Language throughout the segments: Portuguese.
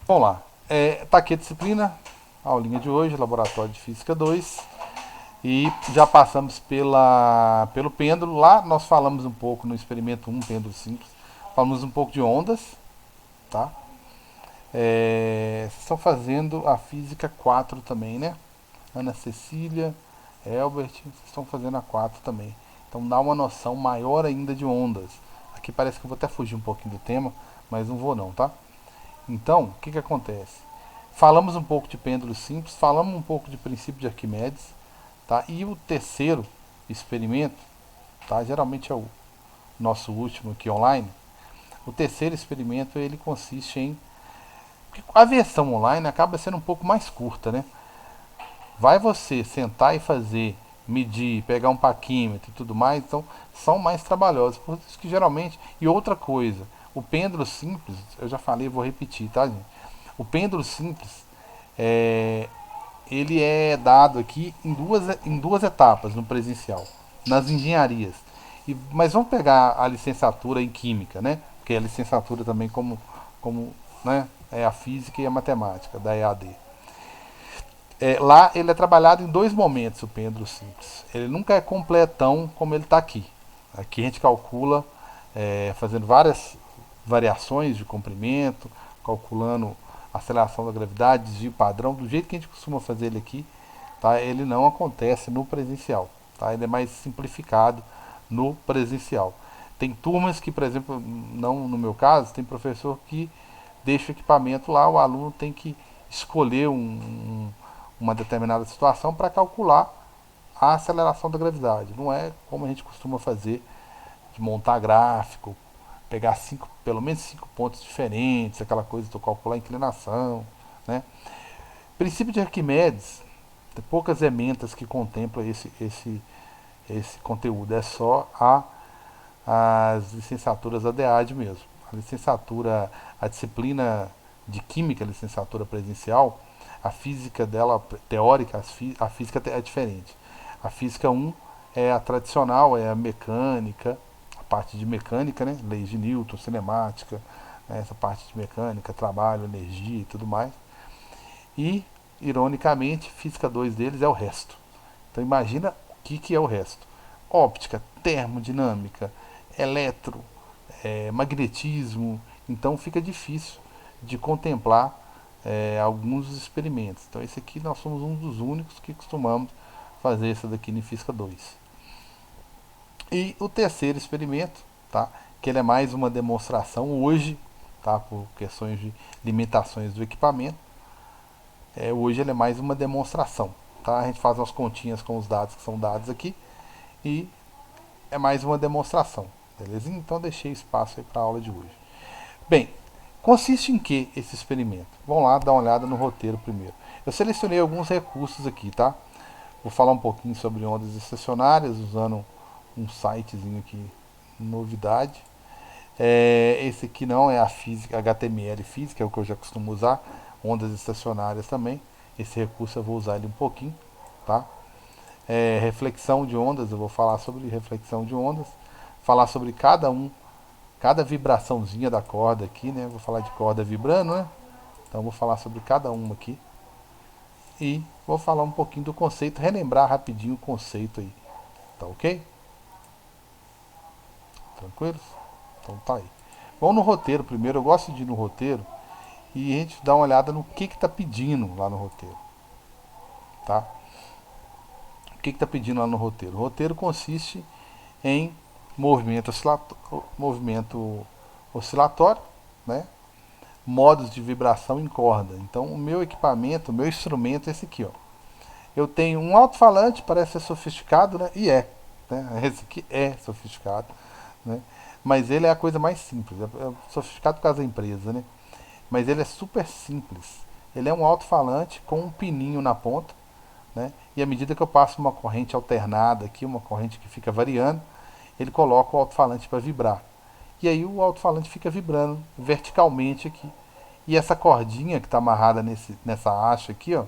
Vamos lá. Tá aqui a disciplina, a aulinha de hoje, Laboratório de Física 2. E já passamos pelo pêndulo. Lá nós falamos um pouco no experimento 1, pêndulo simples. Falamos um pouco de ondas, tá? Vocês estão fazendo a física 4 também, né? Ana Cecília, Elbert, vocês estão fazendo a 4 também. Então dá uma noção maior ainda de ondas. Aqui parece que eu vou até fugir um pouquinho do tema, mas não vou não, tá? Então, o que acontece? Falamos um pouco de pêndulo simples, falamos um pouco de princípio de Arquimedes, tá? E o terceiro experimento, tá? Geralmente é o nosso último aqui online. O terceiro experimento ele consiste em a versão online acaba sendo um pouco mais curta, né? Vai você sentar e fazer, medir, pegar um paquímetro e tudo mais, então são mais trabalhosos. Por isso que geralmente. E outra coisa, o pêndulo simples, eu já falei, vou repetir, tá, gente? O pêndulo simples, é, ele é dado aqui em duas etapas no presencial, nas engenharias. Mas vamos pegar a licenciatura em Química, né? Porque a licenciatura também como né, é a Física e a Matemática, da EAD. Lá ele é trabalhado em dois momentos, o pêndulo simples. Ele nunca é completão como ele está aqui. Aqui a gente calcula fazendo várias variações de comprimento, calculando a aceleração da gravidade, desvio padrão, do jeito que a gente costuma fazer ele aqui, tá? Ele não acontece no presencial, tá? Ele é mais simplificado no presencial. Tem turmas que, por exemplo, não no meu caso, tem professor que deixa o equipamento lá, o aluno tem que escolher uma determinada situação para calcular a aceleração da gravidade. Não é como a gente costuma fazer, de montar gráfico, pegar pelo menos 5 pontos diferentes, aquela coisa de calcular a inclinação, né? Princípio de Arquimedes, tem poucas ementas que contemplam esse conteúdo. É só as licenciaturas ADAD mesmo. A licenciatura, a disciplina de Química, a licenciatura presencial, a física dela, teórica, a física é diferente. A física 1 é a tradicional, é a mecânica, a parte de mecânica, né? Leis de Newton, cinemática, né? Essa parte de mecânica, trabalho, energia e tudo mais. E, ironicamente, física 2 deles é o resto. Então imagina o que é o resto. Óptica, termodinâmica, eletro, magnetismo. Então fica difícil de contemplar alguns experimentos. Então esse aqui nós somos um dos únicos que costumamos fazer essa daqui no Física 2. E o terceiro experimento, tá? Que ele é mais uma demonstração hoje, tá? Por questões de limitações do equipamento. Hoje ele é mais uma demonstração, tá? A gente faz umas continhas com os dados que são dados aqui e é mais uma demonstração, beleza? Então deixei espaço aí para a aula de hoje. Bem, consiste em que esse experimento? Vamos lá dar uma olhada no roteiro primeiro. Eu selecionei alguns recursos aqui, tá? Vou falar um pouquinho sobre ondas estacionárias usando um sitezinho aqui, novidade. Esse aqui não é a física, HTML física, é o que eu já costumo usar, ondas estacionárias também. Esse recurso eu vou usar ele um pouquinho, tá? Reflexão de ondas, eu vou falar sobre reflexão de ondas, falar sobre cada vibraçãozinha da corda aqui, né? Vou falar de corda vibrando, né? Então vou falar sobre cada uma aqui e vou falar um pouquinho do conceito, relembrar rapidinho o conceito aí, tá ok? Tranquilos? Então tá aí. Vamos no roteiro primeiro, eu gosto de ir no roteiro e a gente dá uma olhada no que está pedindo lá no roteiro, tá? O que está pedindo lá no roteiro? O roteiro consiste em movimento oscilatório, né? Modos de vibração em corda. Então, o meu equipamento, o meu instrumento é esse aqui, ó. Eu tenho um alto-falante, parece ser sofisticado, né? E é, né? Esse aqui é sofisticado, né? Mas ele é a coisa mais simples. É sofisticado por causa da empresa, né? Mas ele é super simples. Ele é um alto-falante com um pininho na ponta, né? E à medida que eu passo uma corrente alternada aqui, uma corrente que fica variando, ele coloca o alto-falante para vibrar. E aí o alto-falante fica vibrando verticalmente aqui. E essa cordinha que está amarrada nessa haste aqui, ó,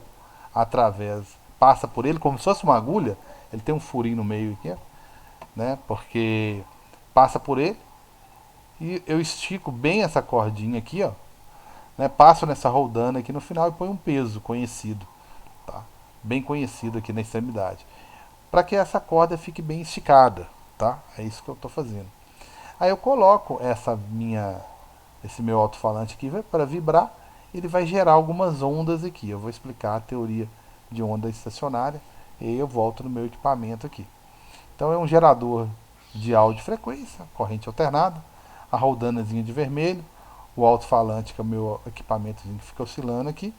passa por ele como se fosse uma agulha. Ele tem um furinho no meio aqui, ó, né? Porque passa por ele e eu estico bem essa cordinha aqui, ó, né? Passo nessa roldana aqui no final e ponho um peso conhecido, tá? Bem conhecido aqui na extremidade, para que essa corda fique bem esticada, tá? É isso que eu estou fazendo. Aí eu coloco esse meu alto-falante aqui para vibrar, ele vai gerar algumas ondas aqui. Eu vou explicar a teoria de onda estacionária e aí eu volto no meu equipamento aqui. Então é um gerador de áudio frequência, corrente alternada, a roldanazinha de vermelho, o alto-falante que é o meu equipamentozinho que fica oscilando aqui,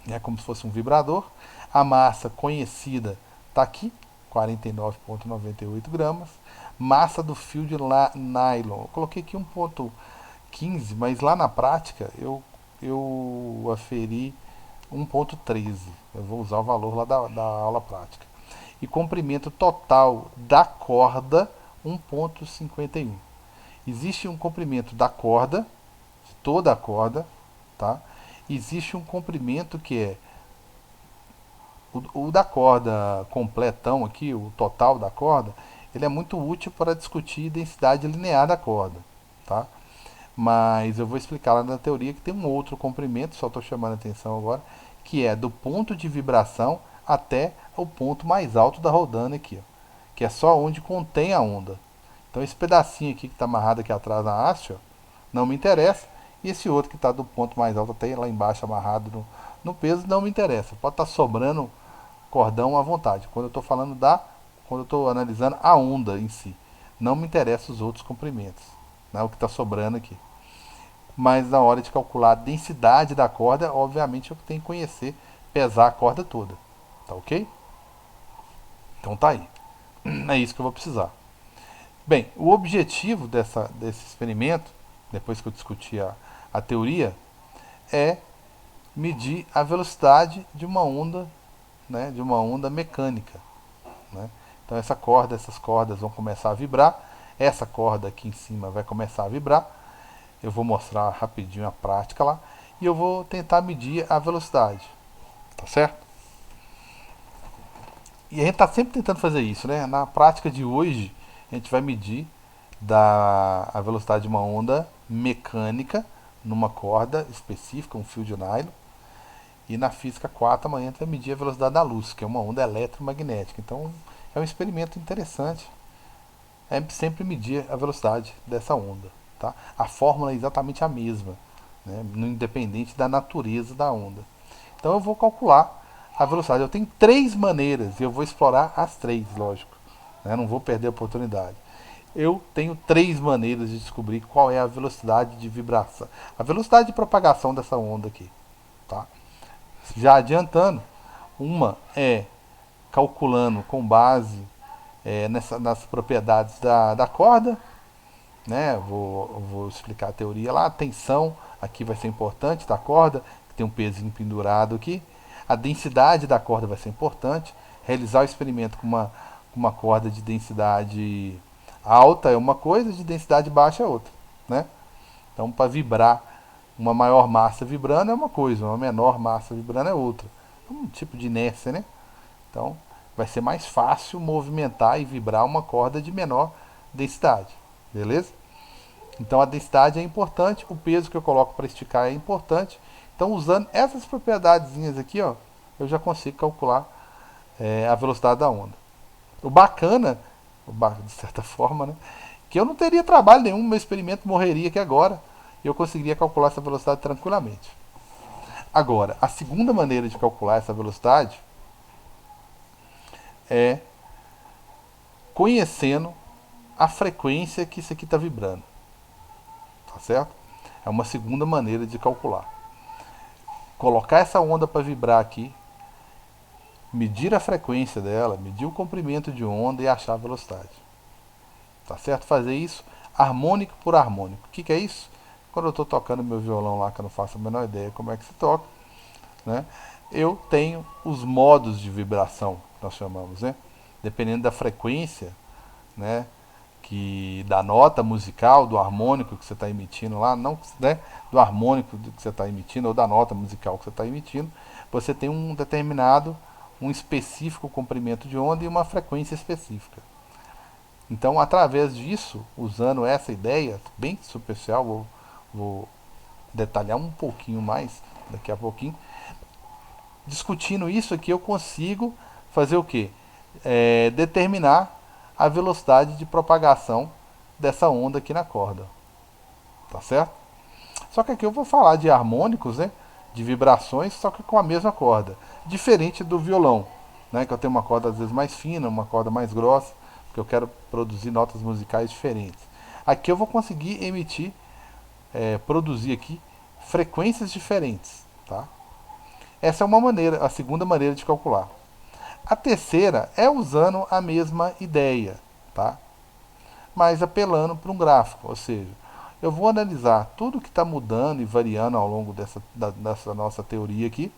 é como se fosse um vibrador. A massa conhecida está aqui, 49,98 gramas. Massa do fio de nylon, eu coloquei aqui 1,15, mas lá na prática eu aferi 1,13. Eu vou usar o valor lá da aula prática. E comprimento total da corda 1,51. Existe um comprimento da corda, de toda a corda, tá? Existe um comprimento que é o da corda completão aqui, o total da corda, ele é muito útil para discutir densidade linear da corda, tá? Mas eu vou explicar lá na teoria que tem um outro comprimento, só estou chamando a atenção agora, que é do ponto de vibração até o ponto mais alto da rodana aqui, ó, que é só onde contém a onda. Então esse pedacinho aqui que está amarrado aqui atrás na haste, ó, não me interessa, e esse outro que está do ponto mais alto até lá embaixo amarrado no peso não me interessa. Pode estar sobrando cordão à vontade. Quando eu estou analisando a onda em si, não me interessa os outros comprimentos, né, o que está sobrando aqui. Mas na hora de calcular a densidade da corda, obviamente eu tenho que conhecer, pesar a corda toda, tá ok? Então tá aí, é isso que eu vou precisar. Bem, o objetivo desse experimento, depois que eu discuti a teoria, é medir a velocidade de uma onda, né, de uma onda mecânica, né? Então essas cordas vão começar a vibrar, essa corda aqui em cima vai começar a vibrar, eu vou mostrar rapidinho a prática lá, e eu vou tentar medir a velocidade, tá certo? E a gente está sempre tentando fazer isso, né? Na prática de hoje, a gente vai medir a velocidade de uma onda mecânica numa corda específica, um fio de nylon. E na física 4 amanhã a gente vai medir a velocidade da luz, que é uma onda eletromagnética. Então é um experimento interessante. É sempre medir a velocidade dessa onda. Tá? A fórmula é exatamente a mesma, né? Independente da natureza da onda. Então eu vou calcular a velocidade. Eu tenho três maneiras e eu vou explorar as três, lógico, né? Não vou perder a oportunidade. Eu tenho três maneiras de descobrir qual é a velocidade de vibração, a velocidade de propagação dessa onda aqui, tá? Já adiantando, uma é calculando com base nas propriedades da corda, né? Vou explicar a teoria lá. A tensão aqui vai ser importante da corda, que tem um pezinho pendurado aqui. A densidade da corda vai ser importante. Realizar o experimento com uma corda de densidade alta é uma coisa, de densidade baixa é outra, né? Então, para vibrar, uma maior massa vibrando é uma coisa, uma menor massa vibrando é outra. É um tipo de inércia, né? Então, vai ser mais fácil movimentar e vibrar uma corda de menor densidade, beleza? Então, a densidade é importante, o peso que eu coloco para esticar é importante. Então, usando essas propriedadezinhas aqui, ó, eu já consigo calcular a velocidade da onda. O bacana, de certa forma, né, que eu não teria trabalho nenhum, meu experimento morreria aqui agora, e eu conseguiria calcular essa velocidade tranquilamente. Agora, a segunda maneira de calcular essa velocidade é conhecendo a frequência que isso aqui está vibrando, tá certo? É uma segunda maneira de calcular. Colocar essa onda para vibrar aqui, medir a frequência dela, medir o comprimento de onda e achar a velocidade. Tá certo? Fazer isso harmônico por harmônico. O que é isso? Quando eu estou tocando meu violão lá, que eu não faço a menor ideia como é que se toca, né? Eu tenho os modos de vibração, nós chamamos, né? Dependendo da frequência, né? Da nota musical, do harmônico que você está emitindo lá, não, né? Do harmônico que você está emitindo ou da nota musical que você está emitindo, você tem um específico comprimento de onda e uma frequência específica. Então, através disso, usando essa ideia bem superficial, vou detalhar um pouquinho mais daqui a pouquinho. Discutindo isso aqui, eu consigo fazer o quê? Determinar a velocidade de propagação dessa onda aqui na corda. Tá certo? Só que aqui eu vou falar de harmônicos, né? De vibrações, só que com a mesma corda. Diferente do violão, né? Que eu tenho uma corda às vezes mais fina, uma corda mais grossa, porque eu quero produzir notas musicais diferentes. Aqui eu vou conseguir emitir, produzir aqui frequências diferentes, tá? Essa é uma maneira, a segunda maneira de calcular. A terceira é usando a mesma ideia, tá? Mas apelando para um gráfico, ou seja, eu vou analisar tudo que está mudando e variando ao longo dessa nossa teoria aqui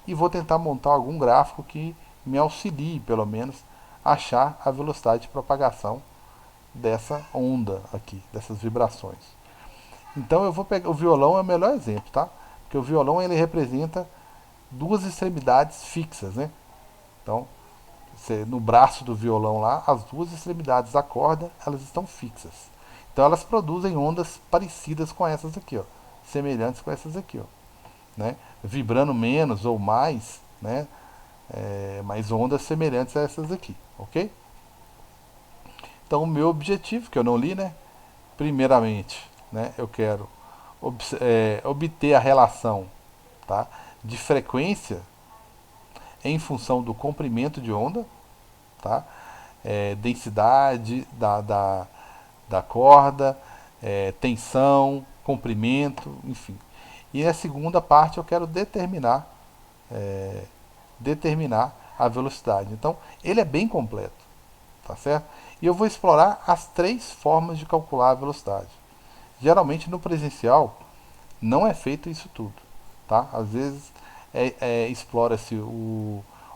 e vou tentar montar algum gráfico que me auxilie, pelo menos, a achar a velocidade de propagação dessa onda aqui, dessas vibrações. Então eu vou pegar, o violão é o melhor exemplo, tá? Porque o violão ele representa duas extremidades fixas, né? Então, no braço do violão lá, as duas extremidades da corda, elas estão fixas. Então elas produzem ondas parecidas com essas aqui, ó, semelhantes com essas aqui, ó, né? Vibrando menos ou mais, né? Mas ondas semelhantes a essas aqui, ok? Então o meu objetivo, que eu não li, né? Primeiramente, né? Eu quero obter a relação, tá? De frequência em função do comprimento de onda, tá? Densidade da corda, tensão, comprimento, enfim. E a segunda parte eu quero determinar a velocidade. Então, ele é bem completo, tá certo? E eu vou explorar as três formas de calcular a velocidade. Geralmente no presencial não é feito isso tudo, tá? Às vezes explora-se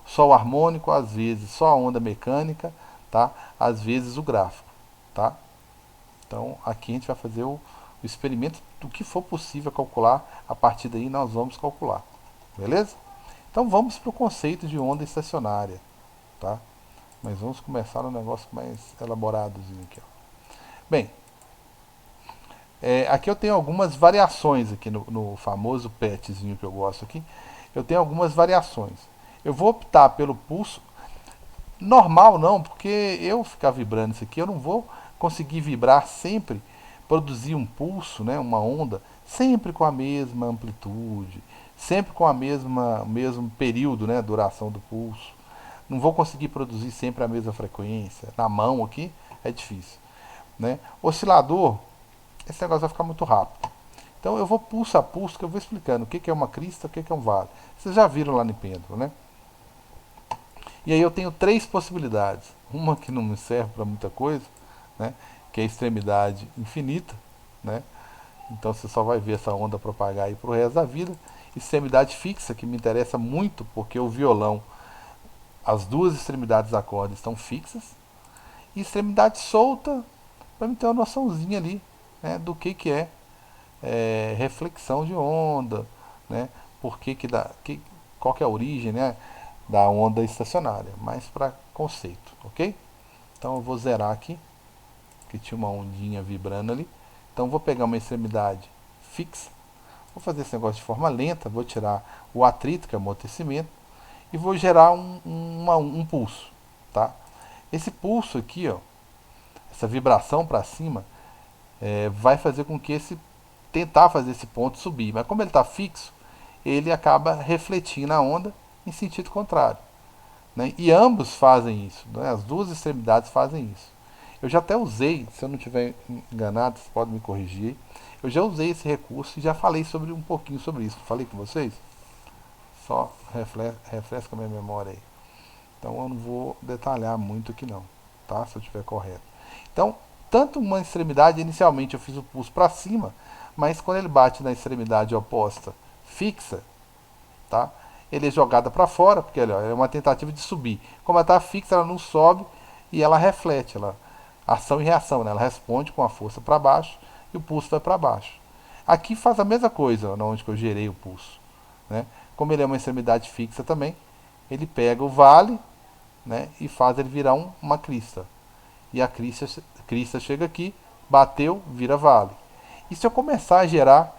só o harmônico, às vezes só a onda mecânica, tá? Às vezes o gráfico, tá? Então aqui a gente vai fazer o experimento do que for possível calcular, a partir daí nós vamos calcular, beleza? Então vamos para o conceito de onda estacionária, tá? Mas vamos começar no negócio mais elaboradozinho aqui, ó. Bem, aqui eu tenho algumas variações aqui no famoso PETzinho que eu gosto aqui. Eu tenho algumas variações. Eu vou optar pelo pulso normal não, porque eu ficar vibrando isso aqui, eu não vou conseguir vibrar sempre, produzir um pulso, né, uma onda, sempre com a mesma amplitude, sempre com a mesmo período, né, duração do pulso. Não vou conseguir produzir sempre a mesma frequência. Na mão aqui é difícil, né? Oscilador, esse negócio vai ficar muito rápido. Então eu vou pulso a pulso, que eu vou explicando o que é uma crista, o que é um vale. Vocês já viram lá no pêndulo, né? E aí eu tenho três possibilidades. Uma que não me serve para muita coisa, né? Que é a extremidade infinita, né? Então você só vai ver essa onda propagar aí para o resto da vida. Extremidade fixa, que me interessa muito, porque o violão, as duas extremidades da corda estão fixas. E extremidade solta, para me ter uma noçãozinha ali, né, do que reflexão de onda, né? Por que dá, qual que é a origem, né, da onda estacionária, mais para conceito, ok? Então eu vou zerar aqui, que tinha uma ondinha vibrando ali. Então vou pegar uma extremidade fixa, vou fazer esse negócio de forma lenta, vou tirar o atrito, que é o amortecimento, e vou gerar um pulso, tá? Esse pulso aqui, ó, essa vibração para cima, vai fazer com que tentar fazer esse ponto subir. Mas como ele está fixo, ele acaba refletindo a onda em sentido contrário, né? E ambos fazem isso, né? As duas extremidades fazem isso. Eu já até usei, se eu não estiver enganado, vocês podem me corrigir. Eu já usei esse recurso e já falei um pouquinho sobre isso. Falei com vocês? Só refresca a minha memória aí. Então eu não vou detalhar muito aqui não, tá? Se eu estiver correto. Então, tanto uma extremidade, inicialmente eu fiz o pulso para cima, mas quando ele bate na extremidade oposta fixa, tá? Ele é jogada para fora, porque olha, é uma tentativa de subir. Como ela está fixa, ela não sobe e ela reflete, ação e reação, né? Ela responde com a força para baixo e o pulso vai para baixo. Aqui faz a mesma coisa, onde que eu gerei o pulso, né? Como ele é uma extremidade fixa também, ele pega o vale, né, e faz ele virar uma crista. E a crista chega aqui, bateu, vira vale. E se eu começar a gerar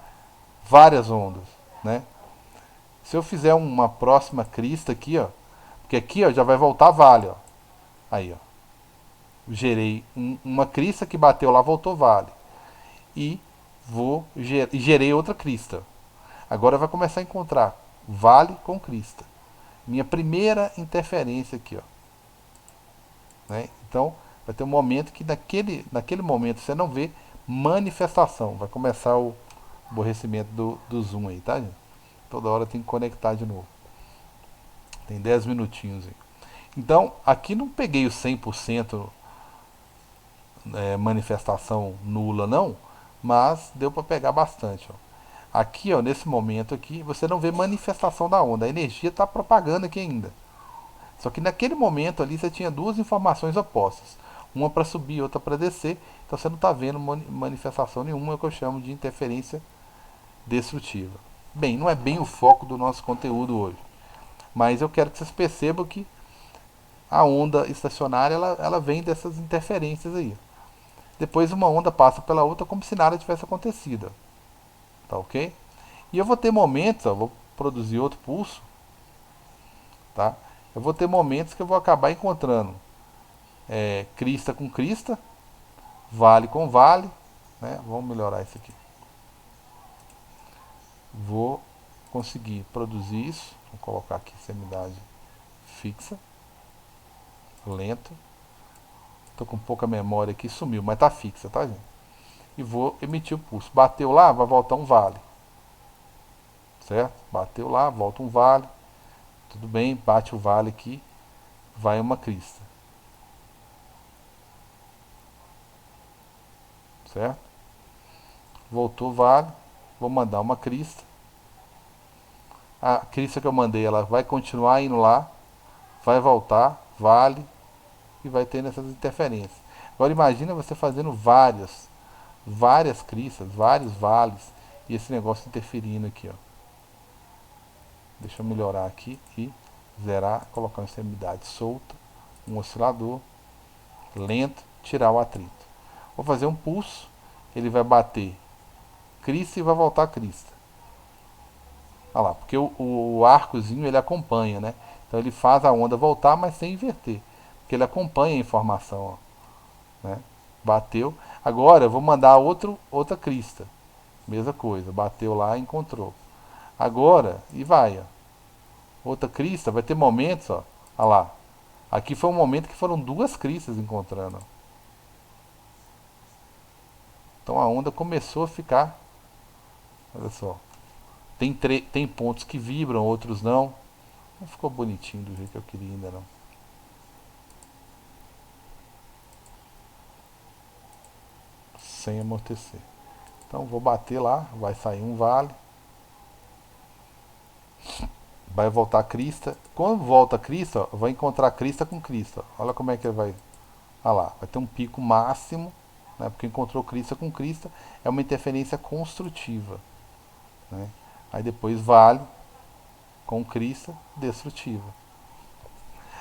várias ondas, né? Se eu fizer uma próxima crista aqui, ó, porque aqui, ó, já vai voltar vale, ó. Aí, ó. Gerei uma crista que bateu lá, voltou vale. E gerei outra crista. Agora vai começar a encontrar vale com crista. Minha primeira interferência aqui, ó. Né? Então, vai ter um momento que naquele momento você não vê manifestação. Vai começar o aborrecimento do zoom aí, tá, gente? Toda hora tem que conectar de novo. Tem 10 minutinhos aí. Então, aqui não peguei o 100% manifestação nula, não, mas deu para pegar bastante. Ó. Aqui, ó, nesse momento aqui, você não vê manifestação da onda. A energia está propagando aqui ainda. Só que naquele momento ali você tinha duas informações opostas. Uma para subir, outra para descer. Então você não está vendo manifestação nenhuma, é o que eu chamo de interferência destrutiva. Bem, não é bem o foco do nosso conteúdo hoje. Mas eu quero que vocês percebam que a onda estacionária ela vem dessas interferências aí. Depois uma onda passa pela outra como se nada tivesse acontecido. Tá ok? E eu vou ter momentos, ó, vou produzir outro pulso. Tá? Eu vou ter momentos que eu vou acabar encontrando crista com crista, vale com vale. Né? Vamos melhorar isso aqui. Vou conseguir produzir isso. Vou colocar aqui semidade fixa. Lento. Estou com pouca memória aqui, sumiu, mas está fixa, tá, gente? E vou emitir o pulso. Bateu lá, vai voltar um vale. Certo? Bateu lá, volta um vale. Tudo bem, bate o vale aqui, vai uma crista. Certo? Voltou o vale, vou mandar uma crista. A crista que eu mandei, ela vai continuar indo lá, vai voltar, vale, e vai tendo essas interferências. Agora imagina você fazendo várias cristas, vários vales, e esse negócio interferindo aqui, ó. Deixa eu melhorar aqui e zerar, colocar uma extremidade solta, um oscilador, lento, tirar o atrito. Vou fazer um pulso, ele vai bater crista e vai voltar crista. Olha lá, porque o arcozinho ele acompanha, né? Então ele faz a onda voltar, mas sem inverter. Porque ele acompanha a informação, ó, né? Bateu. Agora eu vou mandar outra crista. Mesma coisa, bateu lá e encontrou. Agora, e vai, ó. Outra crista, vai ter momentos, ó. Olha lá. Aqui foi um momento que foram duas cristas encontrando. Ó. Então a onda começou a ficar. Olha só. Tem pontos que vibram, outros não. Não ficou bonitinho do jeito que eu queria ainda não. Sem amortecer. Então vou bater lá, vai sair um vale. Vai voltar a crista. Quando volta a crista, ó, vai encontrar crista com crista. Olha como é que ele vai. Olha lá, vai ter um pico máximo, né, porque encontrou crista com crista. É uma interferência construtiva. Né? Aí depois vale com crista destrutiva.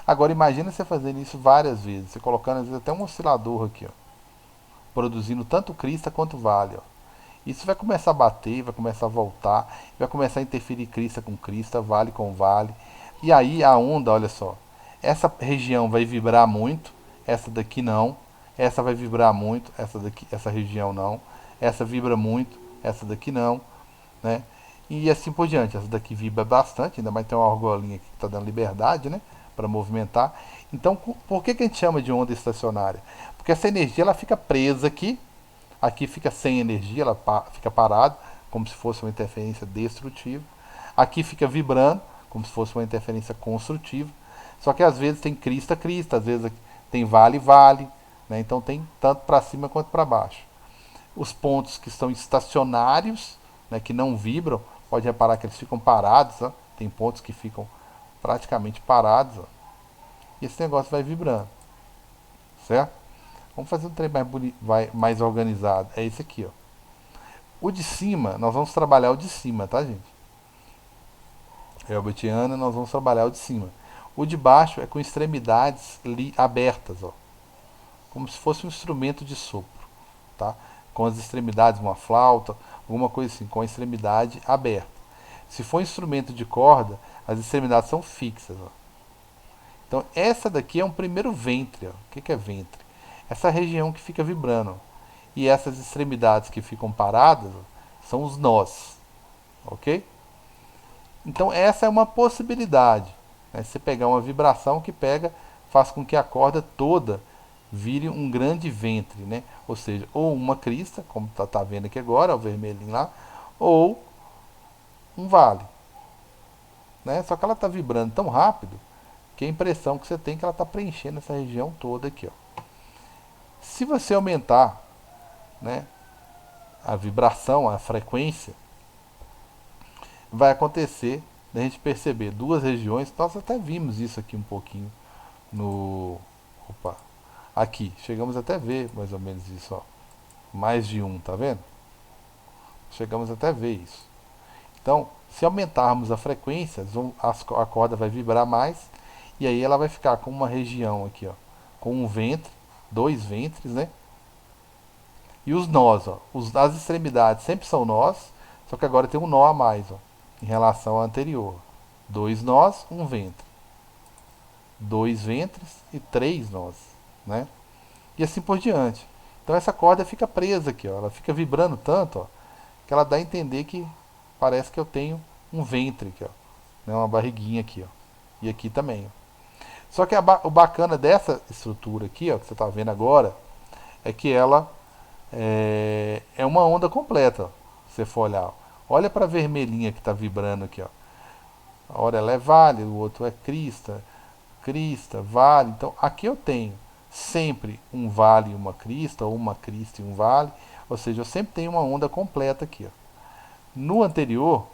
Agora imagina você fazendo isso várias vezes, você colocando às vezes até um oscilador aqui, ó, produzindo tanto crista quanto vale. Ó. Isso vai começar a bater, vai começar a voltar, vai começar a interferir crista com crista, vale com vale. E aí a onda, olha só, essa região vai vibrar muito, essa daqui não, essa vai vibrar muito, essa região não, essa vibra muito, essa daqui não, né? E assim por diante. Essa daqui vibra bastante, ainda mais tem uma argolinha aqui que está dando liberdade, né? Para movimentar. Então, por que a gente chama de onda estacionária? Porque essa energia ela fica presa aqui, aqui fica sem energia, ela fica parada, como se fosse uma interferência destrutiva. Aqui fica vibrando, como se fosse uma interferência construtiva. Só que às vezes tem crista, às vezes tem vale, né? Então tem tanto para cima quanto para baixo. Os pontos que estão estacionários, né, que não vibram, pode reparar que eles ficam parados, ó. Tem pontos que ficam praticamente parados, ó. E esse negócio vai vibrando, certo? Vamos fazer um trem mais organizado. É esse aqui, ó. O de cima, nós vamos trabalhar o de cima, tá, gente? Elbertiana, nós vamos trabalhar o de cima. O de baixo é com extremidades abertas, ó. Como se fosse um instrumento de sopro, tá? com as extremidades, uma flauta, alguma coisa assim, com a extremidade aberta. Se for instrumento de corda, as extremidades são fixas. Ó. Então essa daqui é um primeiro ventre. Ó. O que é ventre? Essa região que fica vibrando. E essas extremidades que ficam paradas ó, são os nós. Ok? Então essa é uma possibilidade. Né? Você pegar uma vibração que pega, faz com que a corda toda vire um grande ventre, né? Ou seja, ou uma crista, como tá vendo aqui agora, o vermelhinho lá, ou um vale. Né? Só que ela está vibrando tão rápido que a impressão que você tem é que ela está preenchendo essa região toda aqui. Ó. Se você aumentar né, a vibração, a frequência, vai acontecer da gente perceber duas regiões. Nós até vimos isso aqui um pouquinho no... Opa! Aqui, chegamos até a ver mais ou menos isso, ó. Mais de um, tá vendo? Chegamos até a ver isso. Então, se aumentarmos a frequência, a corda vai vibrar mais e aí ela vai ficar com uma região aqui, ó, com um ventre, dois ventres, né? E os nós, ó, as extremidades sempre são nós, só que agora tem um nó a mais, ó, em relação ao anterior. Dois nós, um ventre. Dois ventres e três nós, né? E assim por diante. Então essa corda fica presa aqui, ó, ela fica vibrando tanto, ó, que ela dá a entender que parece que eu tenho um ventre aqui, ó, né, uma barriguinha aqui, ó, e aqui também. Ó. Só que o bacana dessa estrutura aqui, ó, que você está vendo agora, é que ela é uma onda completa, ó, se você for olhar. Ó. Olha para a vermelhinha que está vibrando aqui, ó. A hora ela é vale, o outro é crista, crista, vale. Então aqui eu tenho sempre um vale e uma crista, ou uma crista e um vale, ou seja, eu sempre tenho uma onda completa aqui. Ó. No anterior,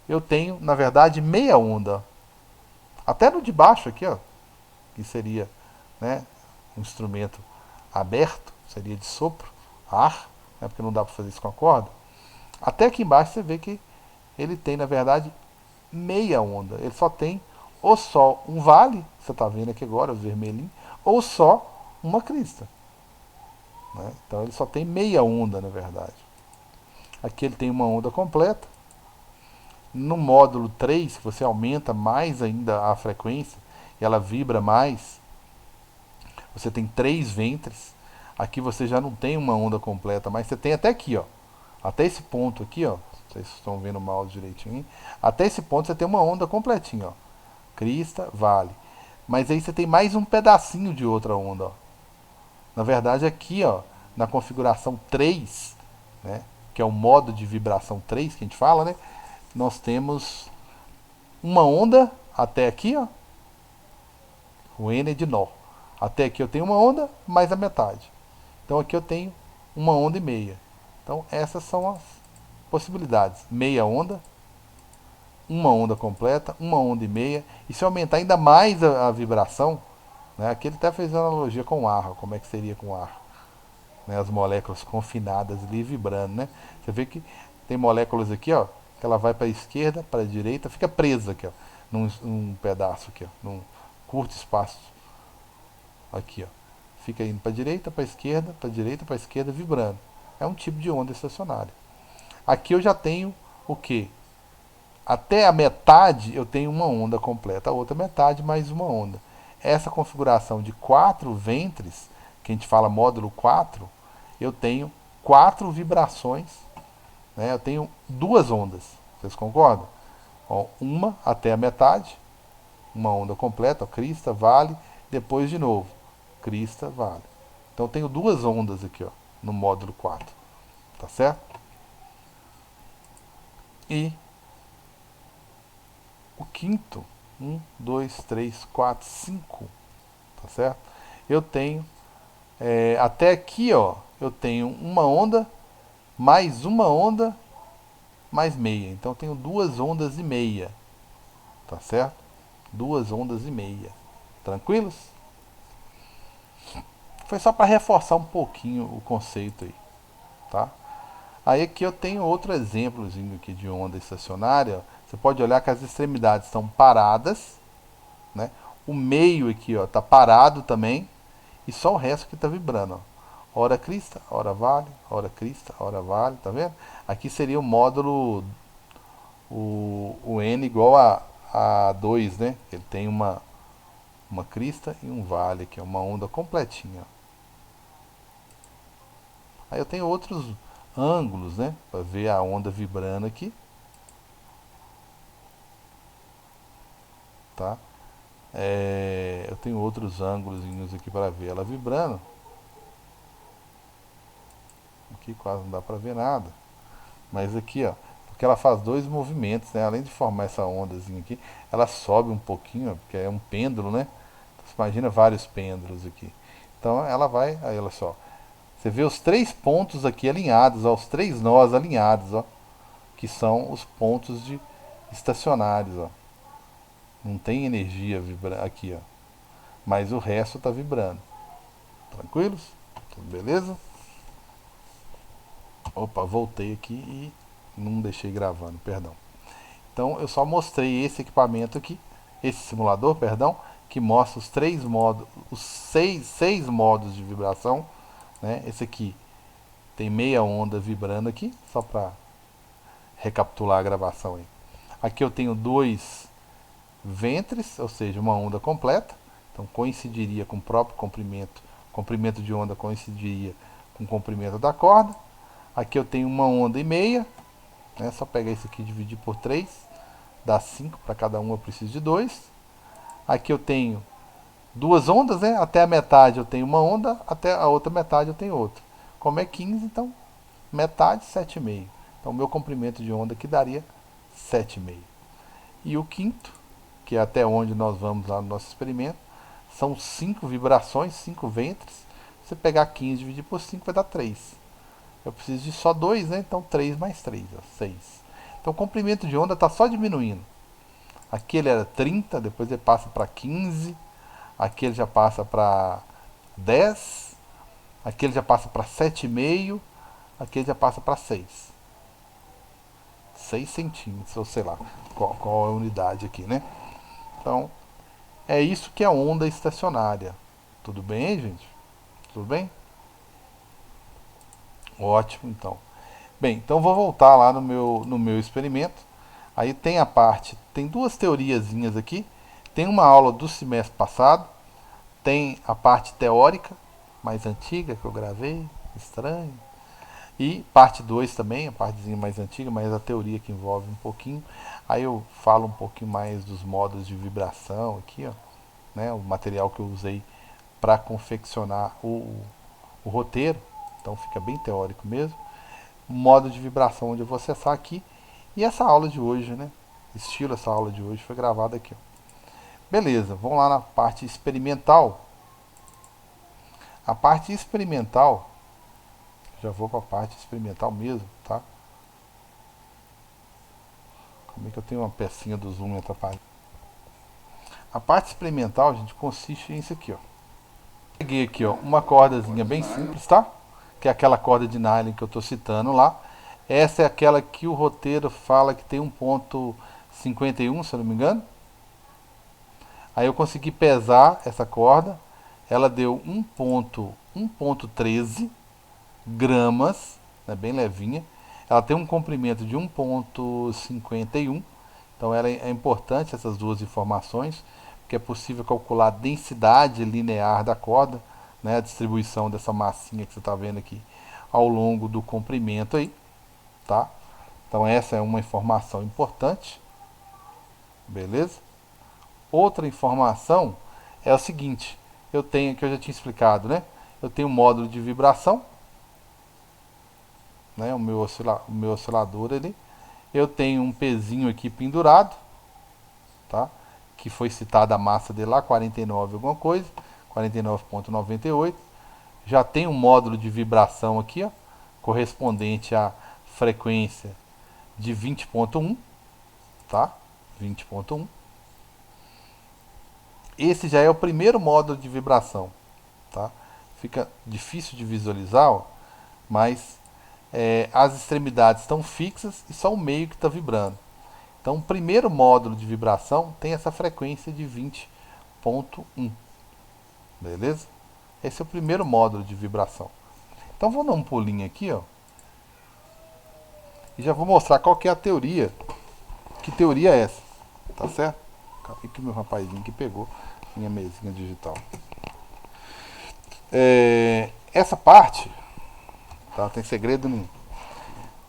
eu tenho, na verdade, meia onda. Até no de baixo aqui, ó, que seria né, um instrumento aberto, seria de sopro, ar, né, porque não dá para fazer isso com a corda. Até aqui embaixo você vê que ele tem, na verdade, meia onda. Ele só tem ou só um vale, você está vendo aqui agora, o vermelhinho, ou só uma crista. Né? Então ele só tem meia onda, na verdade. Aqui ele tem uma onda completa. No módulo 3, você aumenta mais ainda a frequência, e ela vibra mais. Você tem três ventres. Aqui você já não tem uma onda completa, mas você tem até aqui, ó. Até esse ponto aqui, ó. Vocês estão vendo o mouse direitinho. Até esse ponto você tem uma onda completinha, ó. Crista, vale. Mas aí você tem mais um pedacinho de outra onda, ó. Na verdade, aqui, ó, na configuração 3, né, que é o modo de vibração 3 que a gente fala, né, nós temos uma onda até aqui, ó, o N é de nó. Até aqui eu tenho uma onda mais a metade. Então aqui eu tenho uma onda e meia. Então essas são as possibilidades. Meia onda, uma onda completa, uma onda e meia. E se aumentar ainda mais a vibração, né, aqui ele até fez uma analogia com o ar, como é que seria com o ar. Né, as moléculas confinadas ali vibrando, né? Você vê que tem moléculas aqui, ó, que ela vai para a esquerda, para a direita, fica presa aqui, ó, num pedaço aqui, ó, num curto espaço. Aqui, ó. Fica indo para a direita, para a esquerda, para a direita, para a esquerda, vibrando. É um tipo de onda estacionária. Aqui eu já tenho o quê? Até a metade eu tenho uma onda completa, a outra metade mais uma onda. Essa configuração de 4 ventres, que a gente fala módulo 4, eu tenho 4 vibrações, né? Eu tenho duas ondas, vocês concordam? Ó, uma até a metade, uma onda completa, ó, crista, vale, depois de novo, crista, vale. Então eu tenho duas ondas aqui, ó, no módulo 4, tá certo? E o quinto, 1, 2, 3, 4, 5, tá certo? Eu tenho, até aqui, ó, eu tenho uma onda, mais uma onda, mais meia. Então eu tenho duas ondas e meia, tá certo? Duas ondas e meia. Tranquilos? Foi só para reforçar um pouquinho o conceito aí, tá? Aí aqui eu tenho outro exemplozinho aqui de onda estacionária. Você pode olhar que as extremidades estão paradas, né? O meio aqui, ó, tá parado também, e só o resto que está vibrando. hora crista, hora vale, hora crista, hora vale, tá vendo? Aqui seria o módulo, o N igual a 2, né? Ele tem uma crista e um vale aqui, uma onda completinha. Aí eu tenho outros ângulos, né? Para ver a onda vibrando aqui, tá? Eu tenho outros ângulos aqui para ver ela vibrando. Aqui quase não dá para ver nada. Mas aqui, ó, porque ela faz dois movimentos, né? Além de formar essa ondazinha aqui, ela sobe um pouquinho, ó, porque é um pêndulo, né? Então, você imagina vários pêndulos aqui. Então ela vai, aí olha só. Você vê os três pontos aqui alinhados, ó, os três nós alinhados, ó, que são os pontos de estacionários, ó. Não tem energia vibrando aqui, ó. Mas o resto está vibrando. Tranquilos? Tudo beleza? Opa, voltei aqui e não deixei gravando, perdão. Então eu só mostrei esse equipamento aqui, esse simulador, perdão, que mostra os três modos, os seis modos de vibração, né? Esse aqui tem meia onda vibrando aqui, só para recapitular a gravação aí. Aqui eu tenho dois ventres, ou seja, uma onda completa, então coincidiria com o próprio comprimento, comprimento de onda coincidiria com o comprimento da corda. Aqui eu tenho uma onda e meia, né? Só pegar isso aqui e dividir por 3, dá 5, para cada um eu preciso de 2. Aqui eu tenho duas ondas, né? Até a metade eu tenho uma onda, até a outra metade eu tenho outra. Como é 15, então metade 7,5. Então o meu comprimento de onda aqui daria 7,5. E o quinto, que é até onde nós vamos lá no nosso experimento, são 5 vibrações, 5 ventres. Se você pegar 15 e dividir por 5 vai dar 3. Eu preciso de só 2, né? Então 3 mais 3, ó, 6. Então o comprimento de onda está só diminuindo. Aqui ele era 30, depois ele passa para 15, aqui ele já passa para 10, aqui ele já passa para 7,5, aqui ele já passa para 6. 6 centímetros, ou sei lá qual é a unidade aqui, né? Então, é isso que é onda estacionária. Tudo bem, gente? Tudo bem? Ótimo, então. Bem, então vou voltar lá no meu experimento. Aí tem a parte, tem duas teoriazinhas aqui. Tem uma aula do semestre passado, tem a parte teórica, mais antiga, que eu gravei, estranho. E parte 2 também, a partezinha mais antiga, mas a teoria que envolve um pouquinho. Aí eu falo um pouquinho mais dos modos de vibração aqui, ó, né, o material que eu usei para confeccionar o roteiro. Então fica bem teórico mesmo. Modo de vibração onde eu vou acessar aqui. E essa aula de hoje, né? Estilo essa aula de hoje foi gravada aqui, ó. Beleza, vamos lá na parte experimental. A parte experimental, já vou para a parte experimental mesmo, tá? Como é que eu tenho uma pecinha do zoom me atrapalhando? A parte experimental, gente, consiste nisso aqui, ó. Peguei aqui, ó, uma cordazinha bem simples, tá? Que é aquela corda de nylon que eu estou citando lá. Essa é aquela que o roteiro fala que tem 1,51, se eu não me engano. Aí eu consegui pesar essa corda. Ela deu 1,13 gramas, né, bem levinha. Ela tem um comprimento de 1,51. Então é importante essas duas informações, porque é possível calcular a densidade linear da corda, né, a distribuição dessa massinha que você está vendo aqui ao longo do comprimento aí, tá? Então essa é uma informação importante, beleza? Outra informação é o seguinte, eu tenho, que eu já tinha explicado, né? Eu tenho um módulo de vibração, né? O meu oscilador ali. Eu tenho um pezinho aqui pendurado, tá? Que foi citada a massa dele lá, 49 alguma coisa, 49,98. Já tem um módulo de vibração aqui, ó, correspondente à frequência de 20,1, tá? 20,1. Esse já é o primeiro módulo de vibração, tá? Fica difícil de visualizar, ó, mas as extremidades estão fixas e só o meio que está vibrando. Então, o primeiro módulo de vibração tem essa frequência de 20,1. Beleza? Esse é o primeiro módulo de vibração. Então vou dar um pulinho aqui, ó. E já vou mostrar qual que é a teoria. Que teoria é essa? Tá certo? Acabei que o meu rapazinho que pegou minha mesinha digital. Essa parte, tá? Tem segredo nenhum.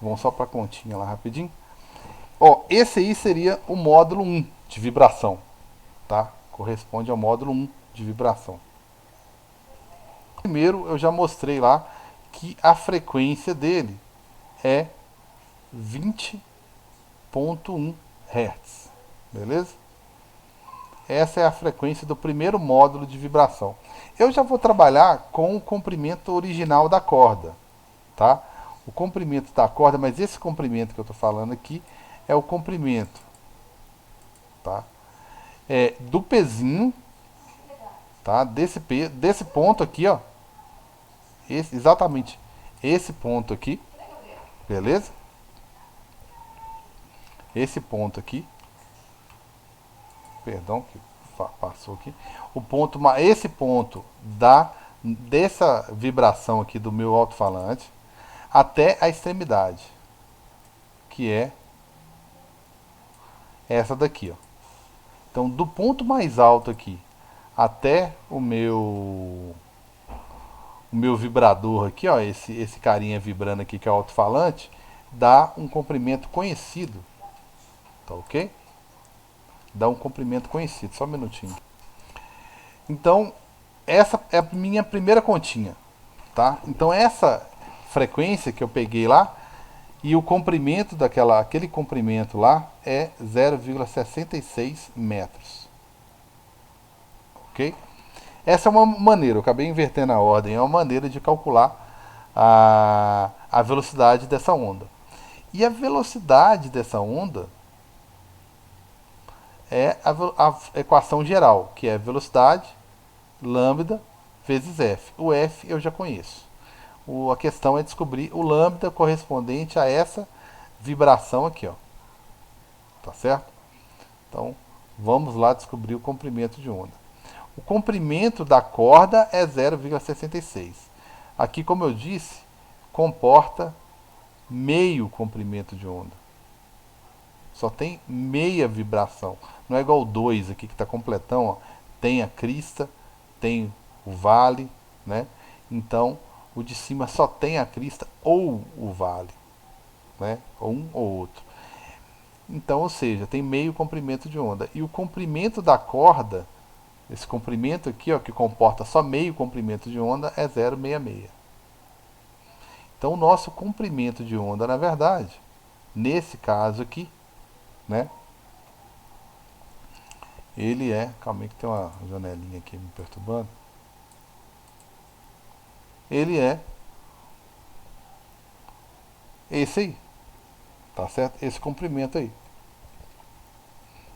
Vamos só para a continha lá rapidinho. Ó, esse aí seria o módulo 1 de vibração, tá? Corresponde ao módulo 1 de vibração. Primeiro, eu já mostrei lá que a frequência dele é 20.1 Hz, beleza? Essa é a frequência do primeiro módulo de vibração. Eu já vou trabalhar com o comprimento original da corda, tá? O comprimento da corda, mas esse comprimento que eu estou falando aqui é o comprimento, tá? Do pezinho, tá? Desse ponto aqui, ó. Exatamente esse ponto aqui, beleza? Esse ponto aqui, perdão, que passou aqui. Esse ponto dessa vibração aqui do meu alto-falante até a extremidade, que é essa daqui, ó. Então, do ponto mais alto aqui até o meu vibrador aqui, ó, esse carinha vibrando aqui que é o alto-falante, dá um comprimento conhecido, tá ok? Dá um comprimento conhecido, só um minutinho. Então, essa é a minha primeira continha, tá? Então, essa frequência que eu peguei lá e o comprimento aquele comprimento lá é 0,66 metros, ok? Essa é uma maneira, eu acabei invertendo a ordem, é uma maneira de calcular a velocidade dessa onda. E a velocidade dessa onda é a equação geral, que é velocidade lambda vezes f. O f eu já conheço. A questão é descobrir o lambda correspondente a essa vibração aqui, ó. Tá certo? Então, vamos lá descobrir o comprimento de onda. O comprimento da corda é 0,66. Aqui, como eu disse, comporta meio comprimento de onda. Só tem meia vibração. Não é igual o 2 aqui que está completão. Ó. Tem a crista, tem o vale, né? Então, o de cima só tem a crista ou o vale, né? Ou um ou outro. Então, ou seja, tem meio comprimento de onda. E o comprimento da corda, esse comprimento aqui, ó, que comporta só meio comprimento de onda, é 0,66. Então, o nosso comprimento de onda, na verdade, nesse caso aqui, né? Ele é... Calma aí que tem uma janelinha aqui me perturbando. Ele é esse aí. Tá certo? Esse comprimento aí.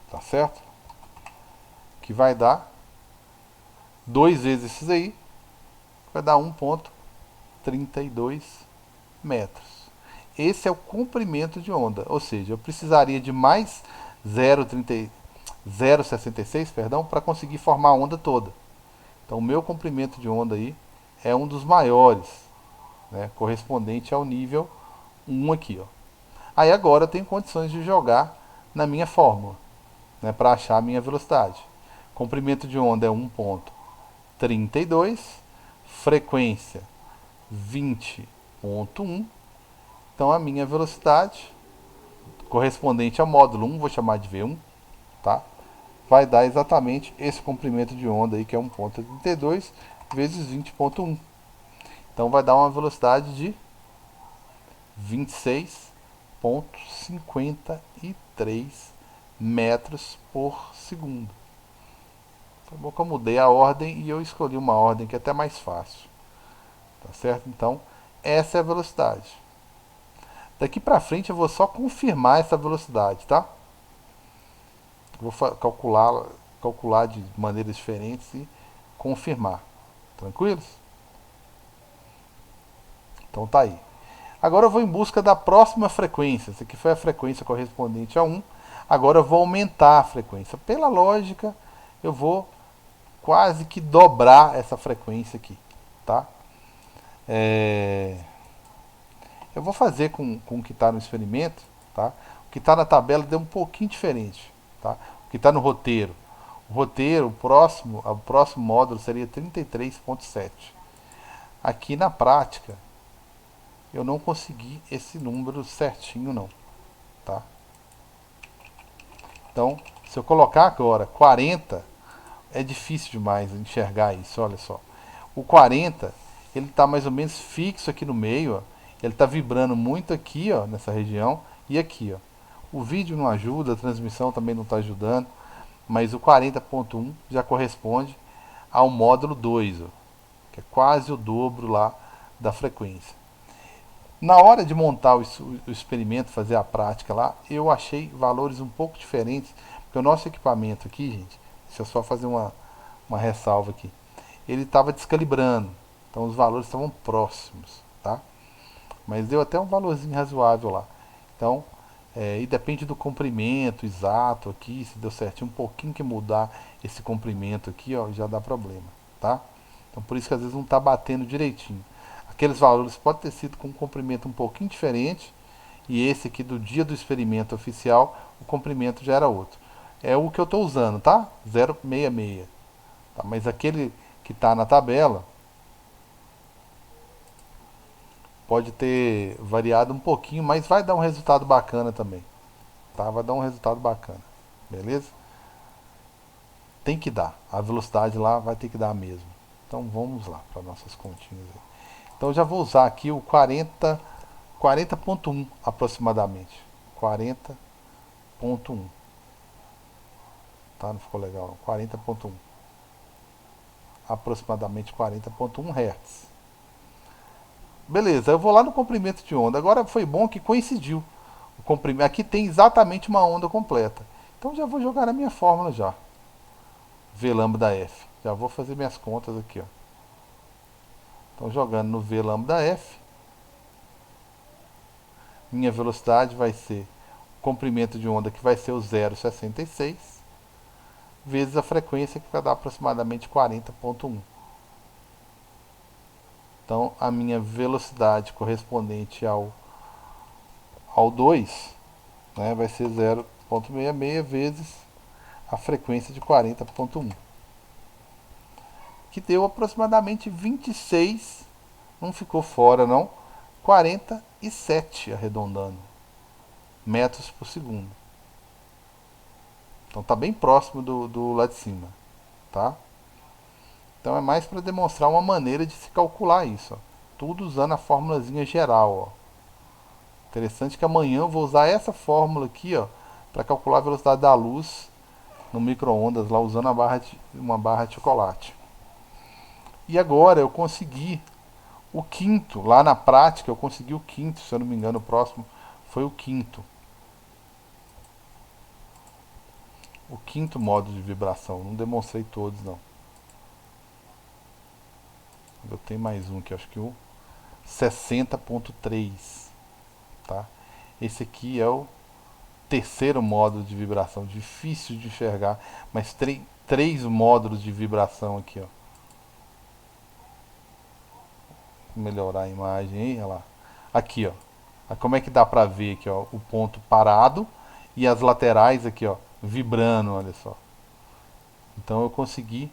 Tá certo? Que vai dar 2 vezes esses aí. Vai dar 1,32 metros. Esse é o comprimento de onda. Ou seja, eu precisaria de mais 0,66, perdão, para conseguir formar a onda toda. Então, o meu comprimento de onda aí é um dos maiores, né, correspondente ao nível 1 aqui, ó. Aí agora eu tenho condições de jogar na minha fórmula, né, para achar a minha velocidade. Comprimento de onda é 1,32, frequência 20,1. Então a minha velocidade correspondente ao módulo 1, vou chamar de V1, tá? Vai dar exatamente esse comprimento de onda aí, que é 1,32 vezes 20,1. Então vai dar uma velocidade de 26,53 metros por segundo. Tá bom que eu mudei a ordem e eu escolhi uma ordem que é até mais fácil. Tá certo? Então, essa é a velocidade. Daqui para frente eu vou só confirmar essa velocidade, tá? Vou calcular de maneiras diferentes e confirmar. Tranquilos? Então tá aí. Agora eu vou em busca da próxima frequência. Essa aqui foi a frequência correspondente a 1. Agora eu vou aumentar a frequência. Pela lógica, eu vou quase que dobrar essa frequência aqui, tá? Eu vou fazer com o que está no experimento, tá? O que está na tabela deu um pouquinho diferente, tá? O que está no roteiro. O roteiro, o próximo módulo seria 33,7. Aqui na prática, eu não consegui esse número certinho não, tá? Então, se eu colocar agora 40, é difícil demais enxergar isso, olha só. O 40, ele está mais ou menos fixo aqui no meio, ó. Ele está vibrando muito aqui, ó, nessa região, e aqui, ó. O vídeo não ajuda, a transmissão também não está ajudando, mas o 40.1 já corresponde ao módulo 2, ó, que é quase o dobro lá da frequência. Na hora de montar o experimento, fazer a prática lá, eu achei valores um pouco diferentes, porque o nosso equipamento aqui, gente, deixa eu só fazer uma ressalva aqui, ele estava descalibrando, então os valores estavam próximos, tá? Mas deu até um valorzinho razoável lá. Então, e depende do comprimento exato aqui, se deu certinho, um pouquinho que mudar esse comprimento aqui, ó, já dá problema, tá? Então por isso que às vezes não está batendo direitinho. Aqueles valores podem ter sido com um comprimento um pouquinho diferente, e esse aqui do dia do experimento oficial, o comprimento já era outro. É o que eu estou usando, tá? 0,66. Tá? Mas aquele que está na tabela pode ter variado um pouquinho, mas vai dar um resultado bacana também. Tá? Vai dar um resultado bacana. Beleza? Tem que dar. A velocidade lá vai ter que dar mesmo. Então vamos lá para nossas continhas. Então eu já vou usar aqui o 40.1 aproximadamente. 40.1. Tá? Não ficou legal não. 40.1. Aproximadamente 40.1 Hz. Beleza, eu vou lá no comprimento de onda. Agora foi bom que coincidiu. O comprimento, aqui tem exatamente uma onda completa. Então já vou jogar na minha fórmula já. V lambda F. Já vou fazer minhas contas aqui, ó. Então jogando no V lambda F, minha velocidade vai ser o comprimento de onda que vai ser o 0,66 vezes a frequência que vai dar aproximadamente 40.1. Então a minha velocidade correspondente ao 2, né, vai ser 0,66 vezes a frequência de 40.1, que deu aproximadamente 26, não ficou fora não, 47 arredondando, metros por segundo. Então está bem próximo do lá de cima, tá? Então é mais para demonstrar uma maneira de se calcular isso, ó. Tudo usando a formulazinha geral, ó. Interessante que amanhã eu vou usar essa fórmula aqui, ó, para calcular a velocidade da luz no micro-ondas, lá usando uma barra de chocolate. E agora eu consegui o quinto, lá na prática eu consegui o quinto, se eu não me engano, o próximo foi o quinto. O quinto modo de vibração, não demonstrei todos não. Eu tenho mais um aqui, acho que o 60.3, tá? Esse aqui é o terceiro modo de vibração, difícil de enxergar, mas três módulos de vibração aqui, ó. Vou melhorar a imagem aí, olha lá. Aqui, ó. Como é que dá pra ver aqui, ó, o ponto parado e as laterais aqui, ó, vibrando, olha só. Então eu consegui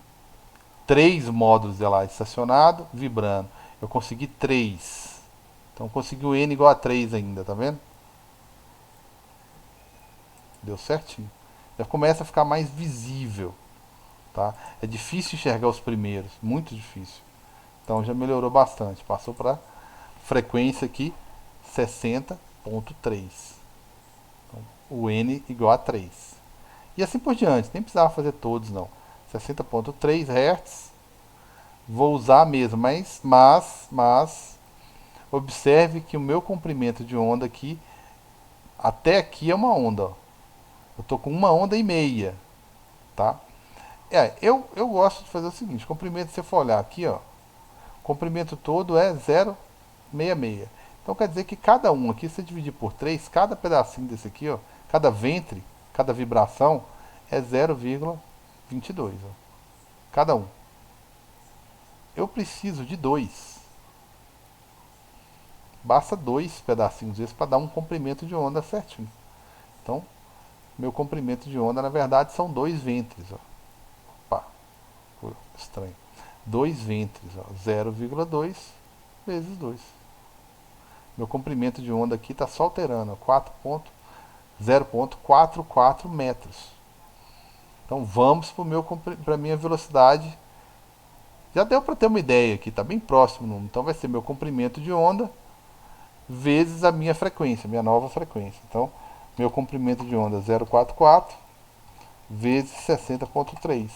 três módulos de lá, estacionado, vibrando. Eu consegui três. Então eu consegui o N igual a 3 ainda, tá vendo? Deu certinho. Já começa a ficar mais visível, tá? É difícil enxergar os primeiros, muito difícil. Então já melhorou bastante. Passou para frequência aqui 60.3. Então, o N igual a 3. E assim por diante, nem precisava fazer todos não. 60.3 Hz. Vou usar mesmo, mas observe que o meu comprimento de onda aqui, até aqui é uma onda, ó. Eu tô com uma onda e meia, tá? Eu gosto de fazer o seguinte, comprimento, se você for olhar aqui, ó, o comprimento todo é 0,66. Então quer dizer que cada um aqui, se você dividir por 3, cada pedacinho desse aqui, ó, cada ventre, cada vibração é 0,22, ó, cada um. Eu preciso de 2. basta 2 pedacinhos desses para dar um comprimento de onda certinho. Então, meu comprimento de onda, na verdade, são 2 ventres. Ó. Opa, estranho. 2 ventres, 0,2 vezes 2. Meu comprimento de onda aqui está só alterando, 0,44 metros. Então vamos para a minha velocidade. Já deu para ter uma ideia aqui, está bem próximo. Então vai ser meu comprimento de onda vezes a minha frequência, minha nova frequência. Então, meu comprimento de onda 0,44 vezes 60,3,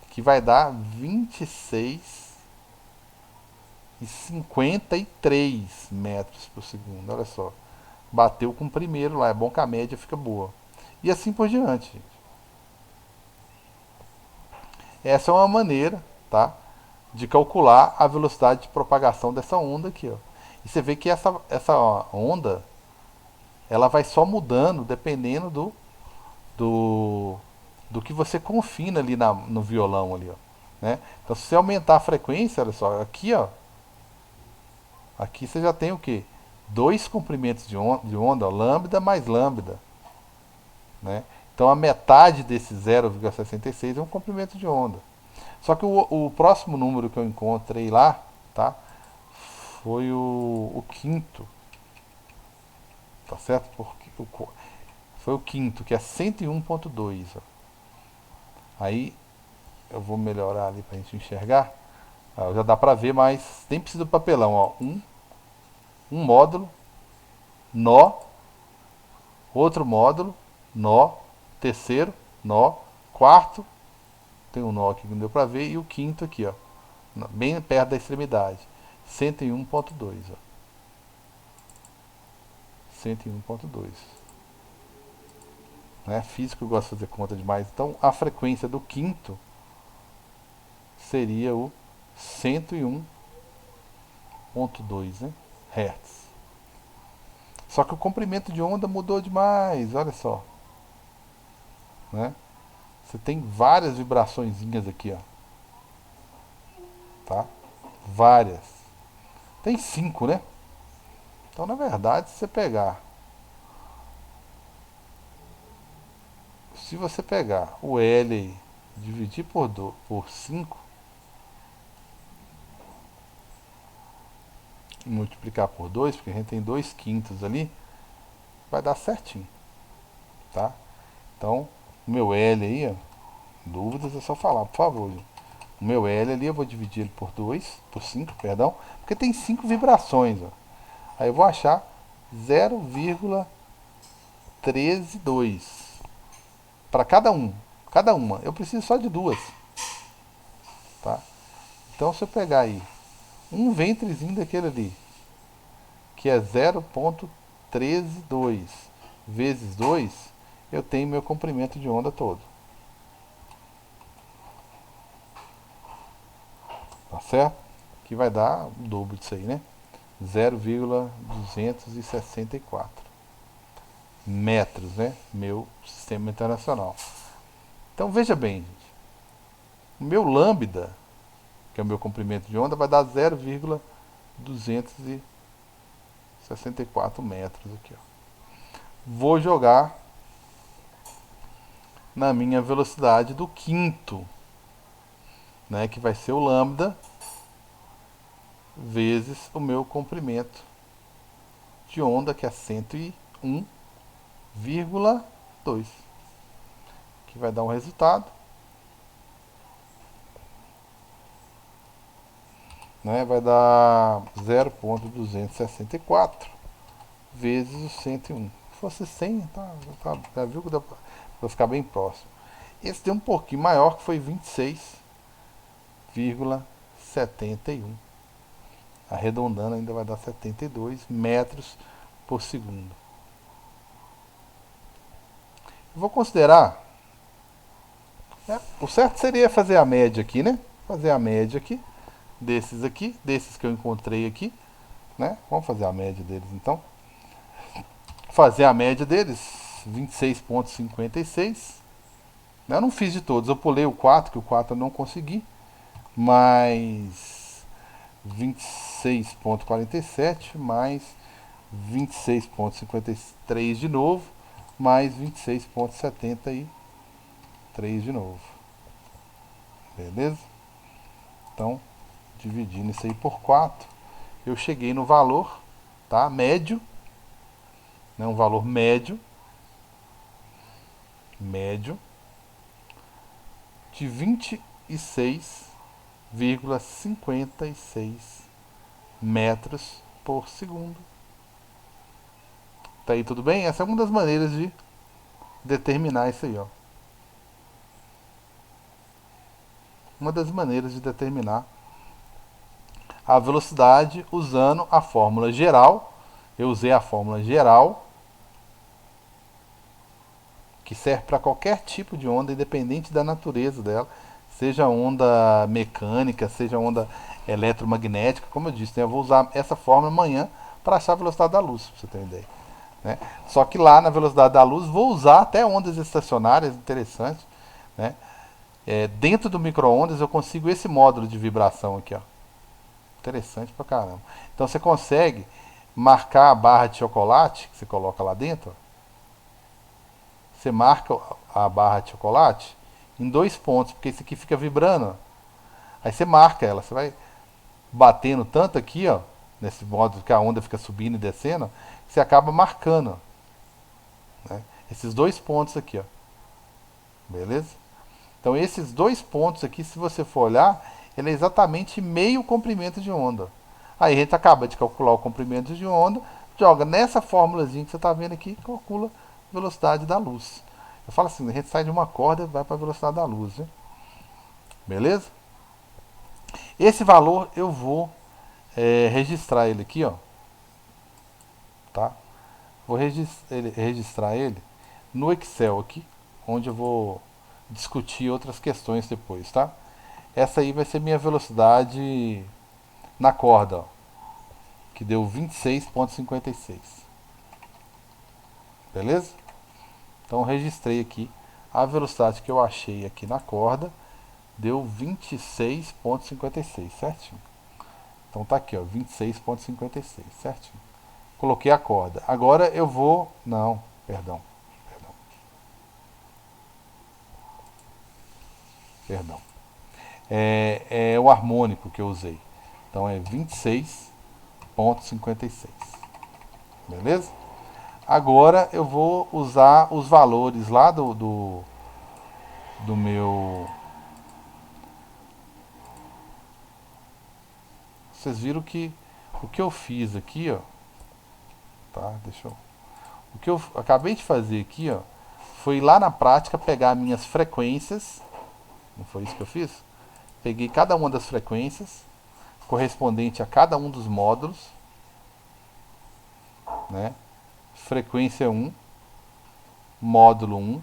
que vai dar 26,53 metros por segundo. Olha só. Bateu com o primeiro lá, é bom que a média fica boa. E assim por diante, gente. Essa é uma maneira, tá, de calcular a velocidade de propagação dessa onda aqui, ó. E você vê que essa onda, ela vai só mudando dependendo do que você confina ali no violão ali, ó, né? Então se você aumentar a frequência, olha só, aqui, ó, aqui você já tem o que? 2 comprimentos de onda, ó, lambda mais lambda, né? Então a metade desse 0,66 é um comprimento de onda. Só que o próximo número que eu encontrei lá, tá? Foi o quinto, tá certo? Porque foi o quinto, que é 101,2. Aí eu vou melhorar ali pra gente enxergar. Já dá pra ver, mas nem precisa do papelão, ó. Um módulo, nó, outro módulo, nó, terceiro, nó, quarto, tem um nó aqui que não deu pra ver, e o quinto aqui, ó, bem perto da extremidade, 101,2, ó. 101,2. Né? Físico gosta de fazer conta demais. Então a frequência do quinto seria o 101,2, né? Hertz. Só que o comprimento de onda mudou demais, olha só. Né? Você tem várias vibraçõezinhas aqui, ó. Tá? Várias. Tem 5, né? Então, na verdade, se você pegar o L aí, dividir por 5, e multiplicar por 2, porque a gente tem 2 quintos ali, vai dar certinho, tá? Então, o meu L aí, ó, dúvidas é só falar, por favor. Gente. O meu L ali eu vou dividir ele por 5, perdão, porque tem 5 vibrações, ó. Aí eu vou achar 0,132 para cada uma. Eu preciso só de 2, tá? Então se eu pegar aí um ventrezinho daquele ali, que é 0,132 vezes 2, eu tenho meu comprimento de onda todo. Tá certo? Que vai dar o dobro disso aí, né? 0,264 metros, né? Meu sistema internacional. Então veja bem, gente. O meu lambda, que é o meu comprimento de onda, vai dar 0,264 metros aqui, ó. Vou jogar na minha velocidade do quinto, né? Que vai ser o lambda vezes o meu comprimento de onda, que é 101,2, que vai dar um resultado, né? Vai dar 0,264 vezes o 101. Se fosse 100, já viu que dá para ficar bem próximo. Esse tem um pouquinho maior, que foi 26,71. Arredondando ainda vai dar 72 metros por segundo. Vou considerar, né? O certo seria fazer a média aqui, né? Fazer a média aqui, desses que eu encontrei aqui, né? Vamos fazer a média deles então. Fazer a média deles, 26,56. Eu não fiz de todos, eu pulei o 4, que o 4 eu não consegui, mas 26,47 mais 26,53 de novo, mais 26,73 de novo. Beleza? Então, dividindo isso aí por 4, eu cheguei no valor, tá? Médio, né? Um valor médio de 26,56 metros por segundo. Tá aí tudo bem? Essa é uma das maneiras de determinar isso aí, ó. Uma das maneiras de determinar a velocidade usando a fórmula geral. Eu usei a fórmula geral, que serve para qualquer tipo de onda, independente da natureza dela, seja onda mecânica, seja onda eletromagnética, como eu disse, né? Eu vou usar essa fórmula amanhã para achar a velocidade da luz, para você ter uma ideia. Né? Só que lá na velocidade da luz vou usar até ondas estacionárias, interessante. Né? Dentro do micro-ondas eu consigo esse módulo de vibração aqui, ó. Interessante pra caramba. Então você consegue marcar a barra de chocolate que você coloca lá dentro. Ó. Você marca a barra de chocolate em 2 pontos, porque esse aqui fica vibrando. Ó. Aí você marca ela, você vai batendo tanto aqui, ó, nesse modo que a onda fica subindo e descendo, você acaba marcando, né, esses 2 pontos aqui, ó. Beleza? Então esses 2 pontos aqui, se você for olhar, ele é exatamente meio comprimento de onda. Aí a gente acaba de calcular o comprimento de onda, joga nessa fórmulazinha que você está vendo aqui e calcula a velocidade da luz. Eu falo assim, a gente sai de uma corda e vai para a velocidade da luz. Né? Beleza? Esse valor eu vou registrar ele aqui, ó. Tá? Vou registrar ele no Excel aqui, onde eu vou discutir outras questões depois, tá? Essa aí vai ser minha velocidade na corda, ó, que deu 26,56. Beleza? Então registrei aqui a velocidade que eu achei aqui na corda, deu 26,56, certinho? Então tá aqui, ó, 26,56, certinho? Coloquei a corda. Agora eu vou... Não, perdão. É o harmônico que eu usei. Então é 26,56. Beleza? Agora eu vou usar os valores lá do meu... Vocês viram que o que eu fiz aqui, ó, tá? Deixa eu... O que eu acabei de fazer aqui, ó, foi lá na prática pegar minhas frequências. Não foi isso que eu fiz? Peguei cada uma das frequências correspondente a cada um dos módulos, né? Frequência 1, módulo 1,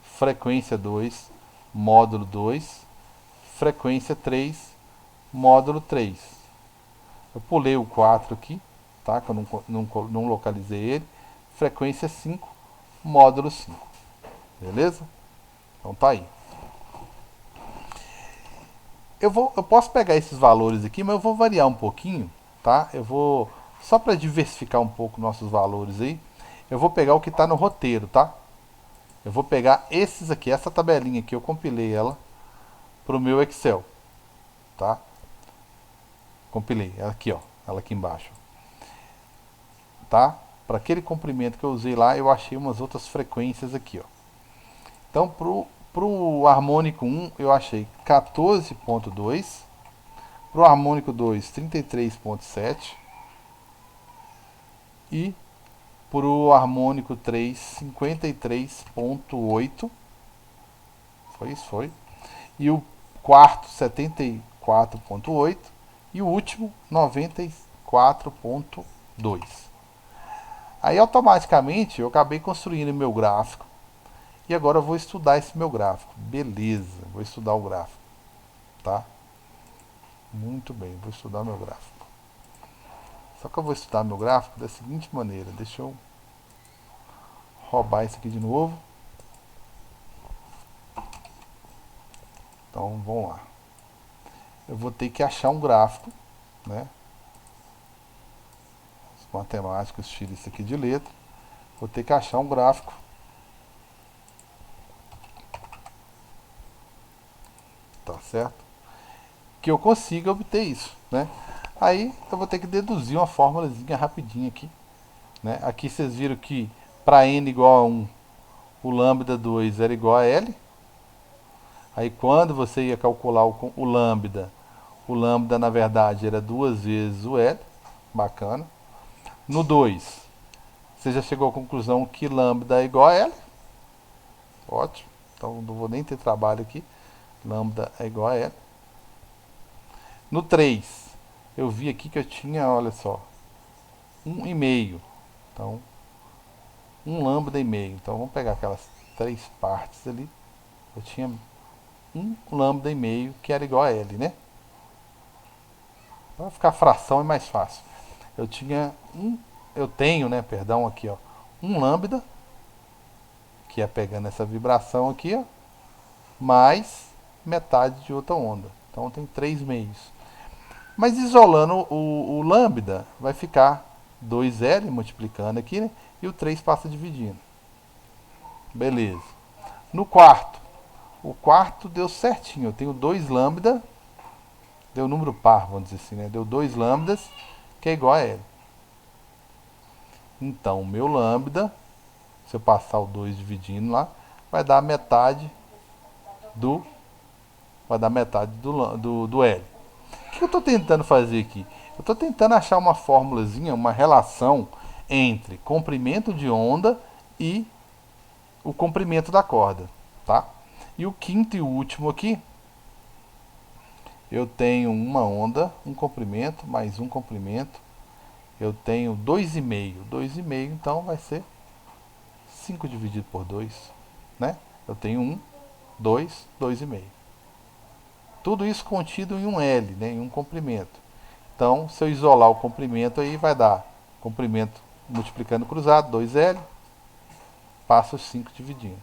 frequência 2, módulo 2, frequência 3, módulo 3. Eu pulei o 4 aqui, tá? Que eu não localizei ele. Frequência 5, módulo 5. Beleza? Então tá aí. Eu posso pegar esses valores aqui, mas eu vou variar um pouquinho, tá? Eu vou, só para diversificar um pouco nossos valores aí, eu vou pegar o que está no roteiro, tá? Eu vou pegar esses aqui, essa tabelinha aqui, eu compilei ela para o meu Excel, tá? Compilei, ela aqui, ó, ela aqui embaixo, tá? Para aquele comprimento que eu usei lá, eu achei umas outras frequências aqui, ó. Então, pro harmônico 1, eu achei 14,2. Pro harmônico 2, 33,7. E pro harmônico 3, 53,8. Foi isso, foi. E o quarto, 74,8. E o último, 94,2. Aí automaticamente eu acabei construindo meu gráfico. E agora eu vou estudar esse meu gráfico. Beleza, vou estudar o gráfico. Tá? Muito bem, vou estudar meu gráfico. Só que eu vou estudar meu gráfico da seguinte maneira. Deixa eu roubar isso aqui de novo. Então vamos lá. Eu vou ter que achar um gráfico, né? Os matemáticos tiram isso aqui de letra. Vou ter que achar um gráfico, tá certo? Que eu consiga obter isso, né? Aí eu vou ter que deduzir uma formulazinha rapidinha aqui, né? Aqui vocês viram que para n igual a 1, o lambda 2 era igual a L. Aí quando você ia calcular o lambda na verdade era duas vezes o L. Bacana. No 2, você já chegou à conclusão que lambda é igual a L. Ótimo. Então não vou nem ter trabalho aqui. Lambda é igual a L. No 3, eu vi aqui que eu tinha, olha só, 1,5. Então, 1 lambda e meio. Então vamos pegar aquelas três partes ali. Eu tinha 1 lambda e meio, que era igual a L, né? Para ficar fração é mais fácil. Eu tenho, né, perdão, aqui, ó, 1 lambda, que é pegando essa vibração aqui, ó, mais metade de outra onda. Então tem 3 meios. Mas isolando o lambda, vai ficar 2L multiplicando aqui, né? E o 3 passa dividindo. Beleza. No quarto, o quarto deu certinho. Eu tenho 2 lambda, deu número par, vamos dizer assim, né? Deu 2 lambdas, que é igual a L. Então, o meu lambda, se eu passar o 2 dividindo lá, vai dar metade do do L. O que eu estou tentando fazer aqui? Eu estou tentando achar uma formulazinha, uma relação entre comprimento de onda e o comprimento da corda, tá? E o quinto e o último aqui, eu tenho uma onda, um comprimento, mais um comprimento. Eu tenho 2,5. 2,5, então vai ser 5 dividido por 2, né? Eu tenho 1, 2, 2,5. Tudo isso contido em um L, né? Em um comprimento. Então, se eu isolar o comprimento aí, vai dar comprimento multiplicando cruzado, 2L, passa os 5 dividindo.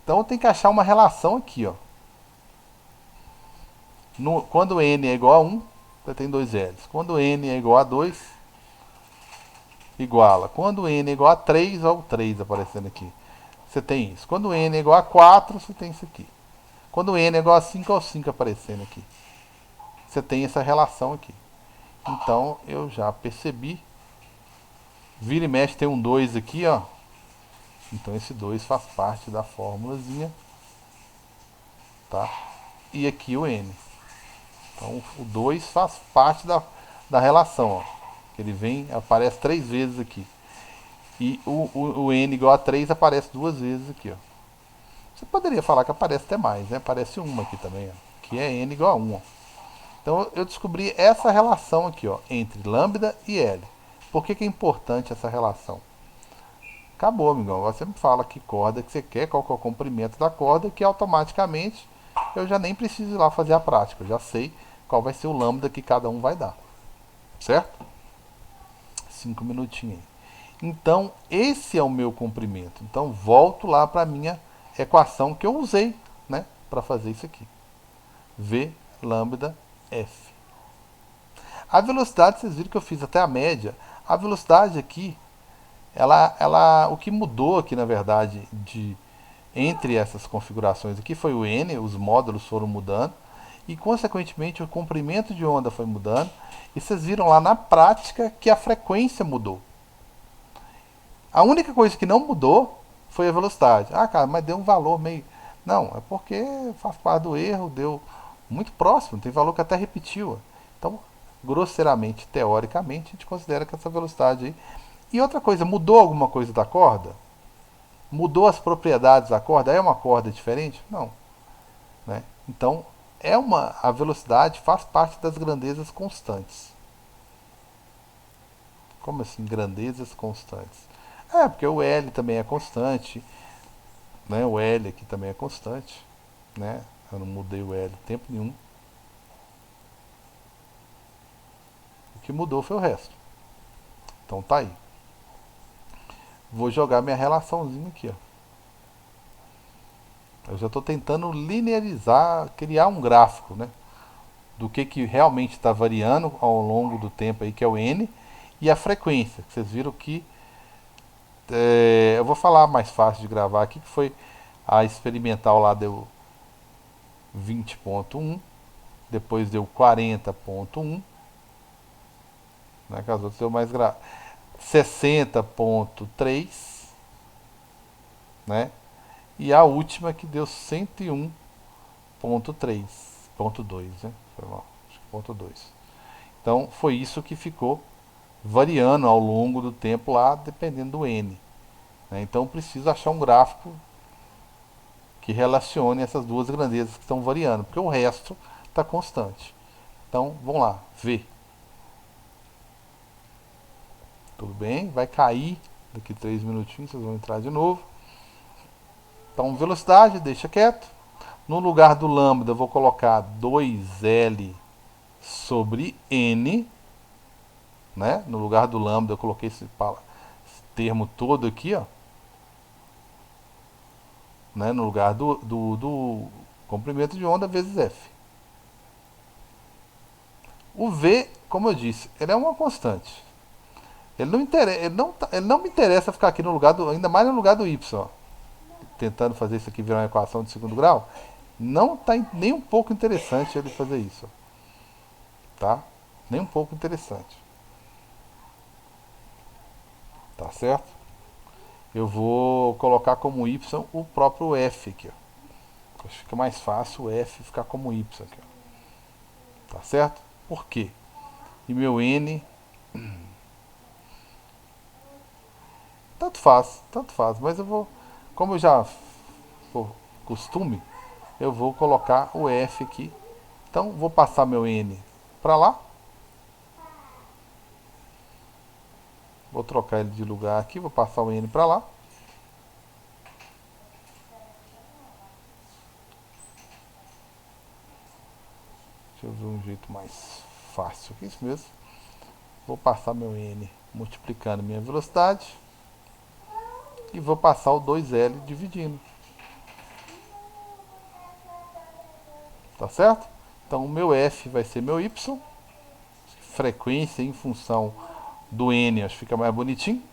Então, eu tenho que achar uma relação aqui, ó. Quando n é igual a 1, você tem 2 L's. Quando n é igual a 2, iguala. Quando n é igual a 3, olha o 3 aparecendo aqui. Você tem isso. Quando n é igual a 4, você tem isso aqui. Quando n é igual a 5, olha o 5 aparecendo aqui. Você tem essa relação aqui. Então, eu já percebi. Vira e mexe tem um 2 aqui, ó. Então, esse 2 faz parte da fórmulazinha. Tá? E aqui o n. Então, o 2 faz parte da relação, ó. Ele vem, aparece 3 vezes aqui. E o n igual a 3 aparece 2 vezes aqui, ó. Você poderia falar que aparece até mais, né? Aparece uma aqui também, ó, que é n igual a 1, ó. Então eu descobri essa relação aqui, ó, entre lambda e L. Por que é importante essa relação? Acabou, amigão. Agora você me fala que corda que você quer, qual que é o comprimento da corda, que automaticamente eu já nem preciso ir lá fazer a prática. Eu já sei qual vai ser o lambda que cada um vai dar. Certo? 5 minutinhos aí. Então, esse é o meu comprimento. Então, volto lá para a minha equação que eu usei, né, para fazer isso aqui. V lambda F. A velocidade, vocês viram que eu fiz até a média. A velocidade aqui, o que mudou aqui, na verdade, entre essas configurações aqui foi o N, os módulos foram mudando, e, consequentemente, o comprimento de onda foi mudando. E vocês viram lá na prática que a frequência mudou. A única coisa que não mudou foi a velocidade. Ah, cara, mas deu um valor meio... Não, é porque faz parte do erro, deu muito próximo, tem valor que até repetiu. Então, grosseiramente, teoricamente, a gente considera que essa velocidade aí... E outra coisa, mudou alguma coisa da corda? Mudou as propriedades da corda? É uma corda diferente? Não. Né? Então, a velocidade faz parte das grandezas constantes. Como assim, grandezas constantes? Porque o L também é constante, né? O L aqui também é constante, né? Eu não mudei o L tempo nenhum. O que mudou foi o resto. Então tá aí. Vou jogar minha relaçãozinha aqui, ó. Eu já estou tentando linearizar, criar um gráfico, né? do que realmente está variando ao longo do tempo aí, que é o N, e a frequência. Vocês viram que eu vou falar mais fácil de gravar aqui, que foi a experimental lá deu 20.1, depois deu 40.1, né, que as outras deu mais 60.3, né? E a última que deu 101.3, ponto 2, né? Foi mal, acho que ponto 2. Então foi isso que ficou variando ao longo do tempo lá, dependendo do N, né? Então preciso achar um gráfico que relacione essas duas grandezas que estão variando, porque o resto está constante. Então vamos lá, V. Tudo bem, vai cair daqui 3 minutinhos, vocês vão entrar de novo. Então velocidade, deixa quieto. No lugar do lambda eu vou colocar 2L sobre N, né? No lugar do lambda eu coloquei esse termo todo aqui, ó, né? No lugar do comprimento de onda vezes F. O V, como eu disse, ele é uma constante. Ele não me interessa ficar aqui no lugar do, ainda mais no lugar do Y, ó, tentando fazer isso aqui virar uma equação de segundo grau. Não está nem um pouco interessante ele fazer isso, tá? Nem um pouco interessante. Tá certo? Eu vou colocar como Y o próprio F aqui, ó. Acho que fica mais fácil o F ficar como Y aqui, ó. Tá certo? Por quê? E meu N, tanto faz, mas eu vou, como eu já por costume, eu vou colocar o F aqui. Então vou passar meu N para lá. Vou trocar ele de lugar aqui, vou passar o N para lá. Deixa eu ver um jeito mais fácil aqui, isso mesmo. Vou passar meu N multiplicando minha velocidade. E vou passar o 2L dividindo. Tá certo? Então o meu F vai ser meu Y. Frequência em função do N, acho que fica mais bonitinho,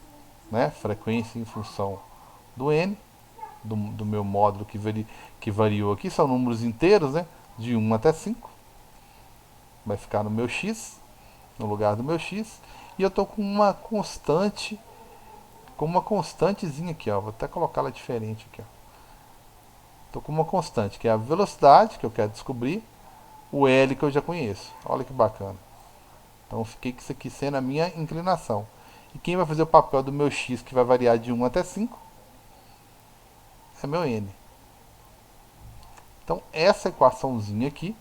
né? Frequência em função do N, do meu módulo que variou aqui, são números inteiros, né? De 1 até 5. Vai ficar no meu X, no lugar do meu X. E eu estou com uma constante, com uma constantezinha aqui, ó. Vou até colocar ela diferente aqui, ó. Estou com uma constante, que é a velocidade, que eu quero descobrir, o L que eu já conheço. Olha que bacana. Então eu fiquei com isso aqui sendo a minha inclinação. E quem vai fazer o papel do meu X, que vai variar de 1 até 5, é meu N. Então essa equaçãozinha aqui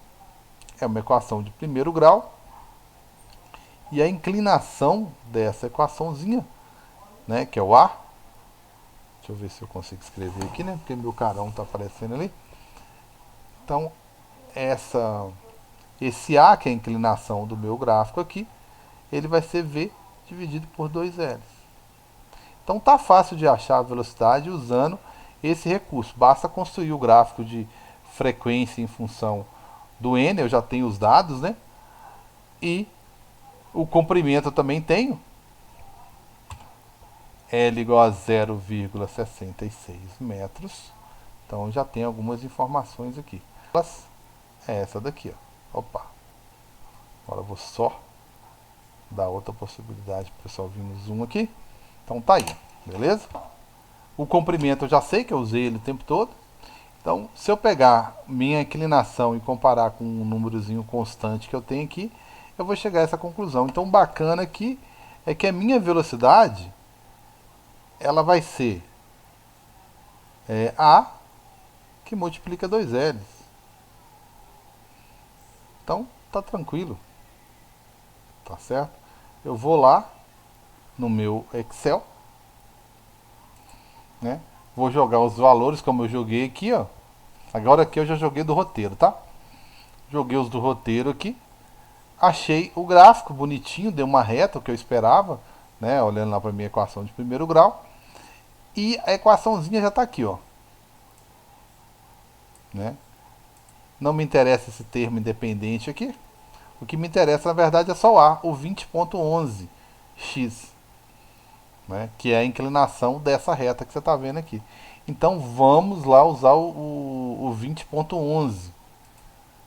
é uma equação de primeiro grau. E a inclinação dessa equaçãozinha, né, que é o A. Deixa eu ver se eu consigo escrever aqui, né, porque meu carão está aparecendo ali. Então esse A, que é a inclinação do meu gráfico aqui, ele vai ser V dividido por 2L. Então tá fácil de achar a velocidade usando esse recurso. Basta construir o gráfico de frequência em função do N, eu já tenho os dados, né? E o comprimento eu também tenho. L igual a 0,66 metros. Então já tem algumas informações aqui. É essa daqui, ó. Opa. Agora eu vou só dar outra possibilidade para o pessoal vir no zoom aqui. Então tá aí, beleza? O comprimento eu já sei que eu usei ele o tempo todo. Então, se eu pegar minha inclinação e comparar com um númerozinho constante que eu tenho aqui, eu vou chegar a essa conclusão. Então, bacana aqui é que a minha velocidade, ela vai ser A que multiplica 2L. Então, tá tranquilo. Tá certo? Eu vou lá no meu Excel, né? Vou jogar os valores como eu joguei aqui, ó. Agora aqui eu já joguei do roteiro, tá? Joguei os do roteiro aqui. Achei o gráfico bonitinho, deu uma reta, o que eu esperava, né? Olhando lá para minha equação de primeiro grau. E a equaçãozinha já está aqui, ó. Né? Não me interessa esse termo independente aqui. O que me interessa, na verdade, é só o A, o 20,11x, né? Que é a inclinação dessa reta que você está vendo aqui. Então vamos lá usar o 20,11,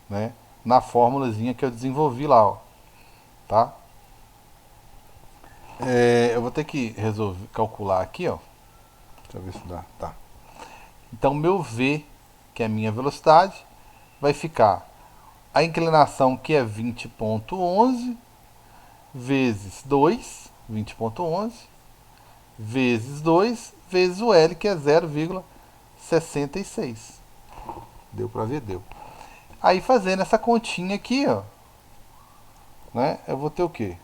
né? Na fórmulazinha que eu desenvolvi lá, ó, tá? Eu vou ter que resolver calcular aqui, ó. Deixa eu ver se dá. Tá. Então meu V, que é a minha velocidade, vai ficar a inclinação, que é 20,11 vezes 2, 20,11 vezes 2 vezes o L, que é 0,66. Deu para ver? Deu. Aí fazendo essa continha aqui, ó, né, eu vou ter o quê?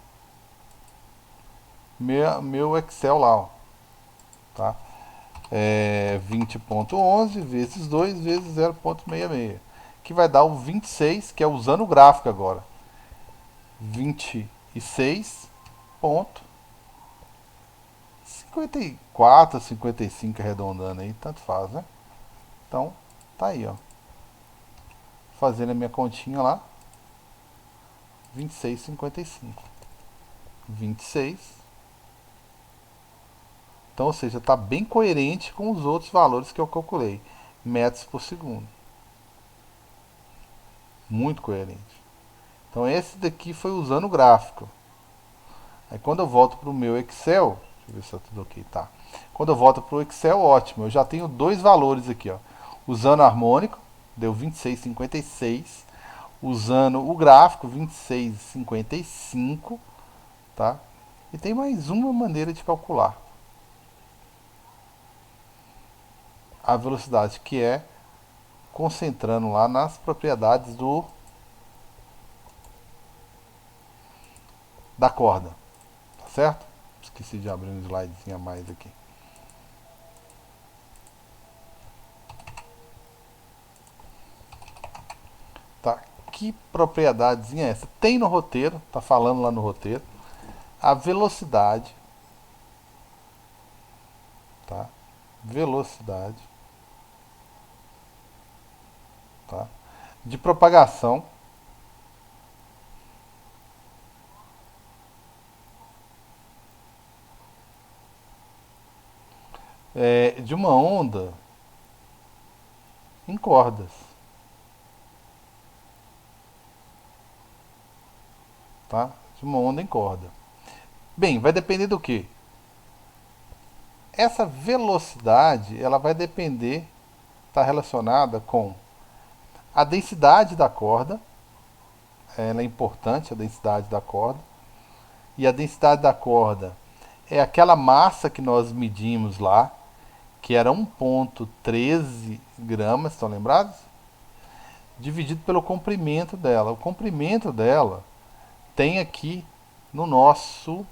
Meu Excel lá, ó, tá? 20,11 vezes 2 vezes 0,66, que vai dar o 26, que é usando o gráfico agora. 26,54, 55 arredondando aí, tanto faz, né? Então, tá aí, ó. Fazendo a minha continha lá. 26,55. 26. Então, ou seja, está bem coerente com os outros valores que eu calculei. Metros por segundo. Muito coerente. Então, esse daqui foi usando o gráfico. Aí, quando eu volto para o meu Excel, deixa eu ver se está tudo ok, tá. Quando eu volto para o Excel, ótimo, eu já tenho dois valores aqui, ó. Usando harmônico, deu 26,56. Usando o gráfico, 26,55, tá? E tem mais uma maneira de calcular a velocidade, que é concentrando lá nas propriedades da corda, tá certo? Esqueci de abrir um slidezinho a mais aqui. Tá? Que propriedadezinha é essa? Tem no roteiro, tá falando lá no roteiro. A velocidade, tá? Velocidade, tá? De propagação de uma onda em cordas, tá? De uma onda em corda. Bem, vai depender do que? Essa velocidade, ela vai depender, está relacionada com a densidade da corda. Ela é importante, a densidade da corda. E a densidade da corda é aquela massa que nós medimos lá, que era 1,13 gramas, estão lembrados? Dividido pelo comprimento dela. O comprimento dela tem aqui no nosso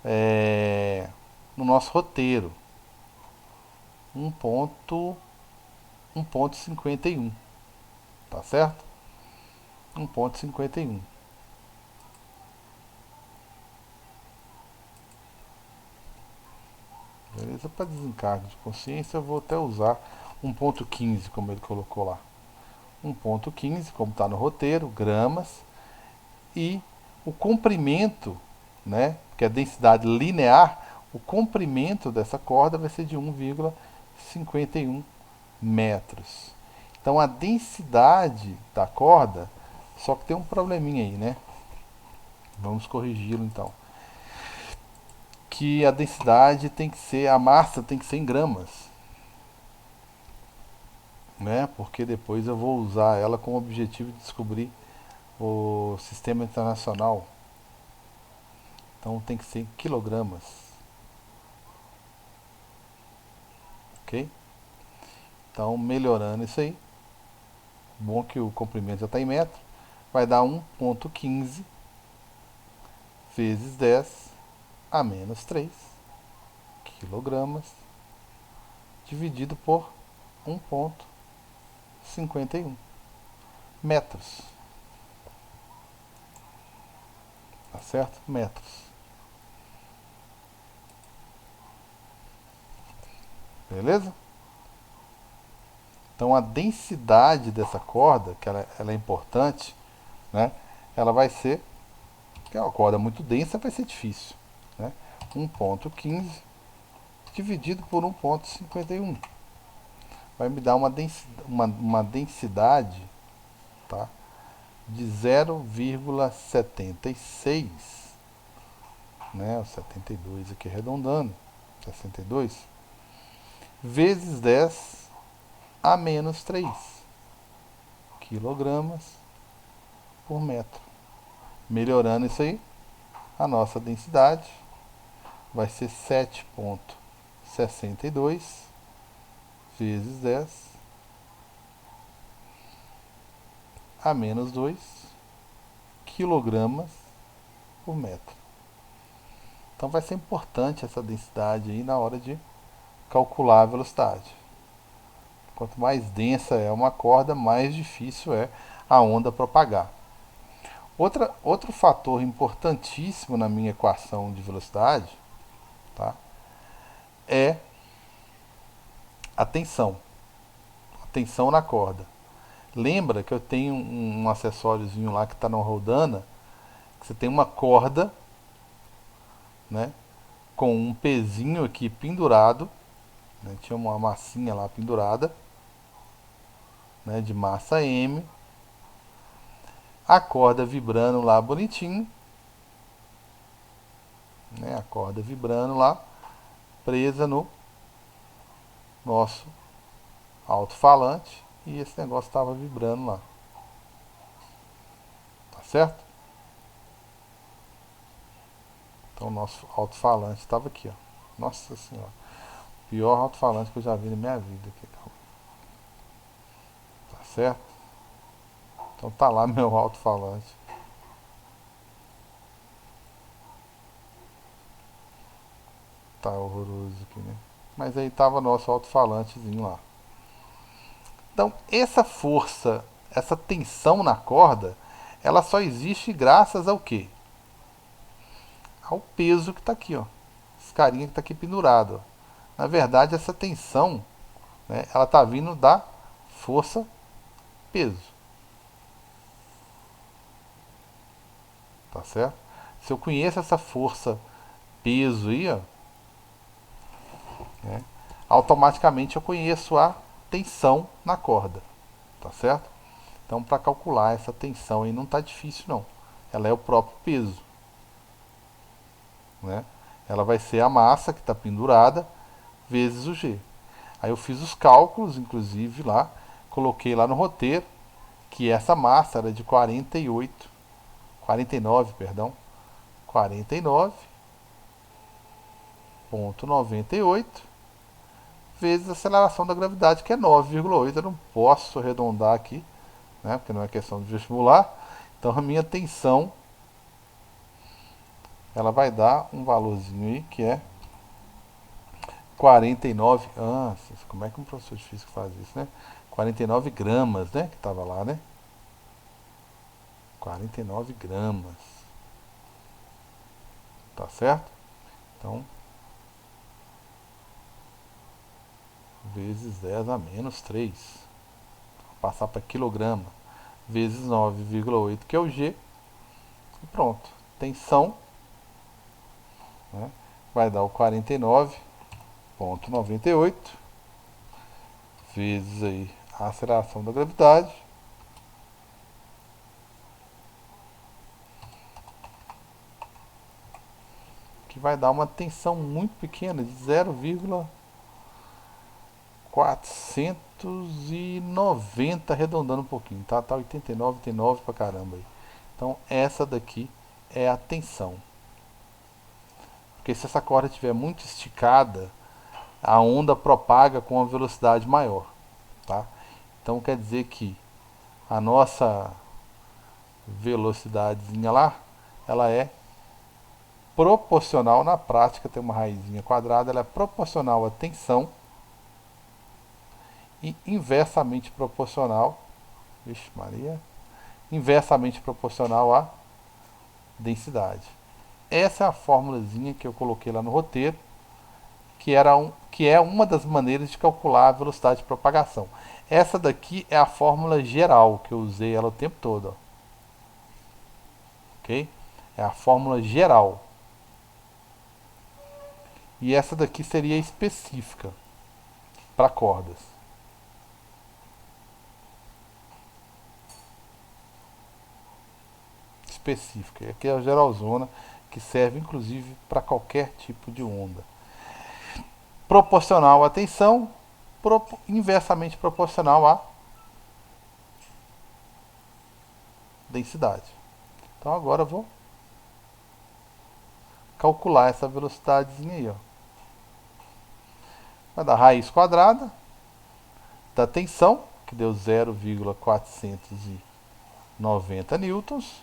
é, no nosso roteiro 1,51, tá certo? 1,51. Beleza? Para desencargo de consciência, eu vou até usar 1,15, como ele colocou lá. 1,15, como está no roteiro, gramas. E o comprimento, né, que é a densidade linear, o comprimento dessa corda vai ser de 1,51 metros. Então a densidade da corda, só que tem um probleminha aí, né? Vamos corrigi-lo então. Que a densidade tem que ser, a massa tem que ser em gramas, né? Porque depois eu vou usar ela com o objetivo de descobrir o sistema internacional. Então tem que ser em quilogramas, ok? Então melhorando isso aí, bom que o comprimento já está em metro, vai dar 1,15 vezes 10 a menos 3 quilogramas, dividido por 1,51 metros. Tá certo? Metros. Beleza? Então a densidade dessa corda, que ela é importante, né? ela vai ser, que é uma corda muito densa, vai ser difícil, né? 1,15 dividido por 1,51 vai me dar uma densidade, tá, de 0,76, né, o 72 aqui arredondando, 62, vezes 10 a menos 3 quilogramas por metro. Melhorando isso aí, a nossa densidade vai ser 7,62 vezes 10 a menos 2 quilogramas por metro. Então vai ser importante essa densidade aí na hora de calcular a velocidade. Quanto mais densa é uma corda, mais difícil é a onda propagar. Outro fator importantíssimo na minha equação de velocidade, tá, é a tensão. A tensão na corda. Lembra que eu tenho um acessóriozinho lá que está na rodana, que você tem uma corda, né, com um pezinho aqui pendurado, né, tinha uma massinha lá pendurada, né, de massa M, a corda vibrando lá bonitinho, né, a corda vibrando lá, presa no nosso alto-falante, e esse negócio estava vibrando lá, tá certo? Então o nosso alto-falante estava aqui, ó. Nossa senhora, pior alto-falante que eu já vi na minha vida aqui, tá certo? Então tá lá meu alto-falante. Tá horroroso aqui, né? Mas aí tava nosso alto-falantezinho lá. Então, essa força, essa tensão na corda, ela só existe graças ao quê? Ao peso que está aqui, ó. Esse carinha que está aqui pendurado. Ó. Na verdade, essa tensão, né, ela está vindo da força peso. Tá certo? Se eu conheço essa força peso aí, ó, né, automaticamente eu conheço a tensão na corda. Tá certo? Então, para calcular essa tensão aí não está difícil, não. Ela é o próprio peso. Né? Ela vai ser a massa que está pendurada vezes o G. Aí eu fiz os cálculos, inclusive lá, coloquei lá no roteiro que essa massa era de 49, perdão, 49,98 vezes a aceleração da gravidade, que é 9,8. Eu não posso arredondar aqui, né, porque não é questão de vestibular. Então a minha tensão ela vai dar um valorzinho aí que é 49. Como é que um professor de física faz isso, né? 49 gramas, né? Que tava lá, né? 49 gramas. Tá certo? Então, vezes 10 a menos 3. Vou passar para quilograma. Vezes 9,8, que é o G. E pronto. Tensão, né, vai dar o 49,98 vezes aí a aceleração da gravidade, que vai dar uma tensão muito pequena de 0,490, arredondando um pouquinho, tá? Tá 89, tem 9 pra caramba aí. Então essa daqui é a tensão. Porque se essa corda estiver muito esticada, a onda propaga com uma velocidade maior, tá? Então quer dizer que a nossa velocidadezinha lá, ela é proporcional, na prática tem uma raizinha quadrada, ela é proporcional à tensão e inversamente proporcional, vixe Maria, inversamente proporcional à densidade. Essa é a formulazinha que eu coloquei lá no roteiro, que é uma das maneiras de calcular a velocidade de propagação. Essa daqui é a fórmula geral, que eu usei ela o tempo todo. Ó. ok? É a fórmula geral. E essa daqui seria específica para cordas. Específica. E aqui é a geralzona, que serve inclusive para qualquer tipo de onda. Proporcional à tensão, inversamente proporcional à densidade. Então agora eu vou calcular essa velocidadezinha aí, ó. Vai dar raiz quadrada da tensão, que deu 0,490 newtons,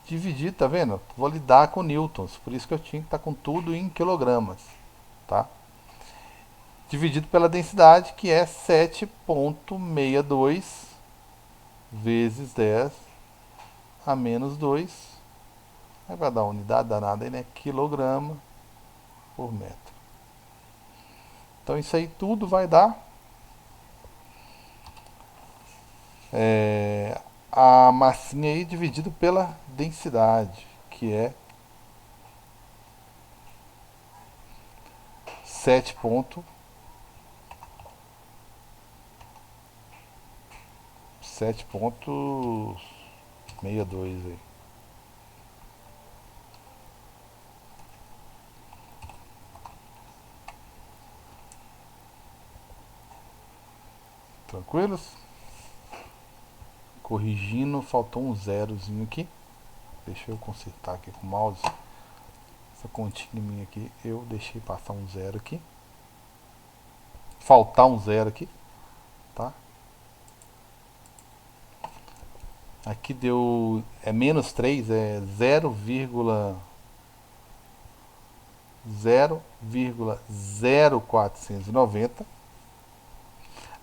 dividido, tá vendo? Vou lidar com newtons, por isso que eu tinha que estar com tudo em quilogramas, tá? Dividido pela densidade, que é 7,62 vezes 10 a menos 2. Aí vai dar uma unidade danada aí, né? Quilograma por metro. Então isso aí tudo vai dar a massinha aí dividido pela densidade, que é 7,62 aí. Tranquilos? Corrigindo, faltou um zerozinho aqui. Deixa eu consertar aqui com o mouse. Essa continha minha aqui, eu deixei passar um zero aqui. Faltar um zero aqui, tá? Aqui deu, menos 3, é 0,0490.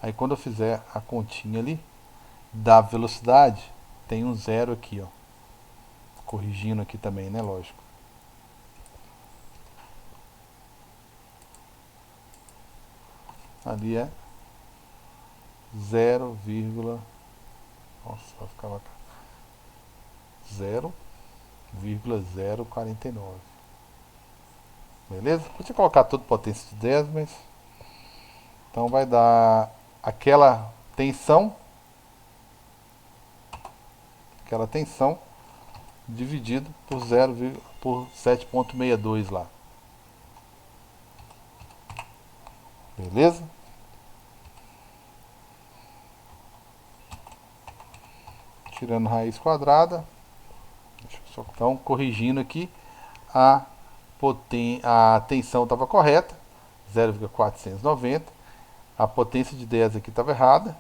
Aí quando eu fizer a continha ali da velocidade, tem um zero aqui, ó. Corrigindo aqui também, né? Lógico. Ali é 0, nossa, vai ficar bacana. 0,049. Beleza? Podia colocar tudo potência de 10, mas então vai dar aquela tensão dividido por 7,62 lá. Beleza? Tirando raiz quadrada. Então, corrigindo aqui, a tensão estava correta, 0,490. A potência de 10 aqui estava errada,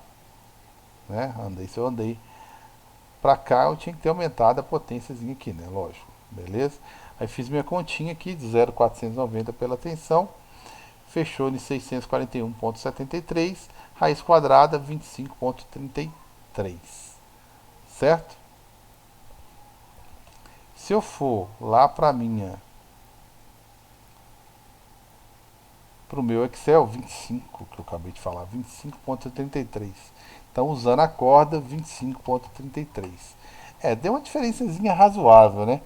né? Se eu andei para cá, eu tinha que ter aumentado a potênciazinha aqui, né? Lógico, beleza? Aí fiz minha continha aqui de 0,490 pela tensão, fechou em 641,73, raiz quadrada 25,33, certo? Se eu for lá para o meu Excel, 25, que eu acabei de falar, 25,33. Então, usando a corda, 25,33. Deu uma diferençazinha razoável, né?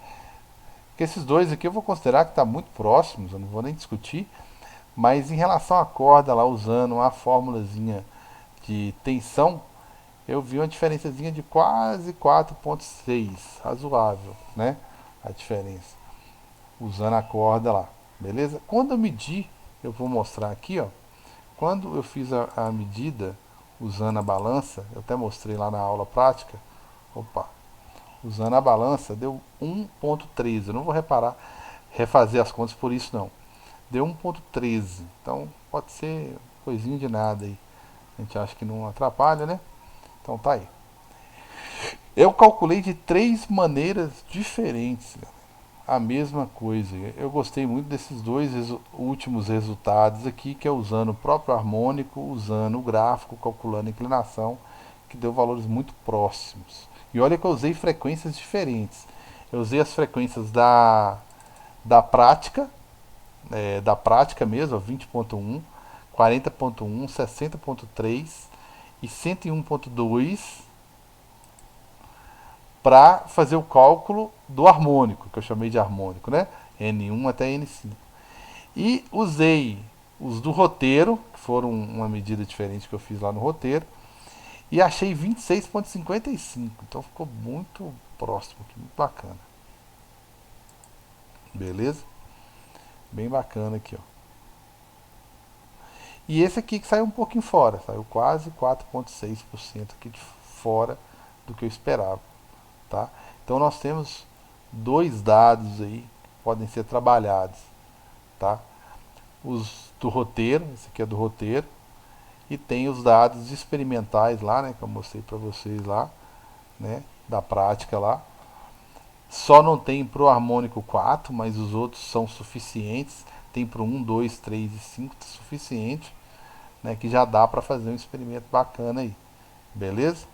Porque esses dois aqui eu vou considerar que está muito próximos, eu não vou nem discutir. Mas em relação à corda lá, usando a formulazinha de tensão, eu vi uma diferençazinha de quase 4,6, razoável, né? A diferença, usando a corda lá, beleza? Quando eu medir, eu vou mostrar aqui, ó. Quando eu fiz a medida usando a balança, eu até mostrei lá na aula prática. Opa, usando a balança deu 1,13. Eu não vou refazer as contas por isso não. Deu 1,13. Então pode ser coisinha de nada aí. A gente acha que não atrapalha, né? Então tá aí. Eu calculei de 3 maneiras diferentes a mesma coisa. Eu gostei muito desses dois últimos resultados aqui, que é usando o próprio harmônico, usando o gráfico, calculando a inclinação, que deu valores muito próximos. E olha que eu usei frequências diferentes. Eu usei as frequências da prática, da prática mesmo, 20,1, 40,1, 60,3 e 101,2 para fazer o cálculo do harmônico, que eu chamei de harmônico, né? N1 até N5. E usei os do roteiro, que foram uma medida diferente que eu fiz lá no roteiro, e achei 26,55. Então ficou muito próximo aqui, muito bacana. Beleza? Bem bacana aqui, ó. E esse aqui que saiu um pouquinho fora, saiu quase 4,6% aqui de fora do que eu esperava, tá? Então nós temos dois dados aí que podem ser trabalhados, tá? Os do roteiro, esse aqui é do roteiro, e tem os dados experimentais lá, né, que eu mostrei para vocês lá, né, da prática lá. Só não tem para o harmônico 4, mas os outros são suficientes. Tem para o 1, 2, 3 e 5 suficiente, né, que já dá para fazer um experimento bacana aí. Beleza?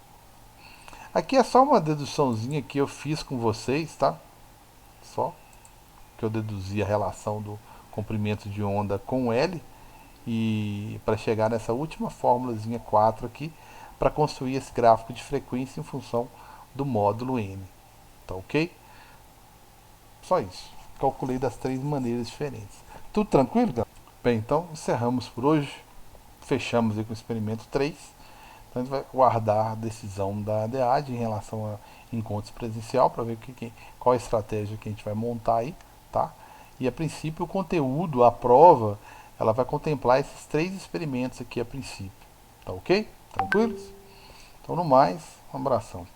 Aqui é só uma deduçãozinha que eu fiz com vocês, tá? Só que eu deduzi a relação do comprimento de onda com L e para chegar nessa última fórmulazinha 4 aqui para construir esse gráfico de frequência em função do módulo N. Tá ok? Só isso. Calculei das três maneiras diferentes. Tudo tranquilo, galera? Bem, então encerramos por hoje. Fechamos aí com o experimento 3. Então a gente vai guardar a decisão da ADAD em relação a encontros presencial para ver qual a estratégia que a gente vai montar aí, tá? E a princípio o conteúdo, a prova, ela vai contemplar esses três experimentos aqui a princípio, tá ok? Tranquilos? Então no mais, um abração.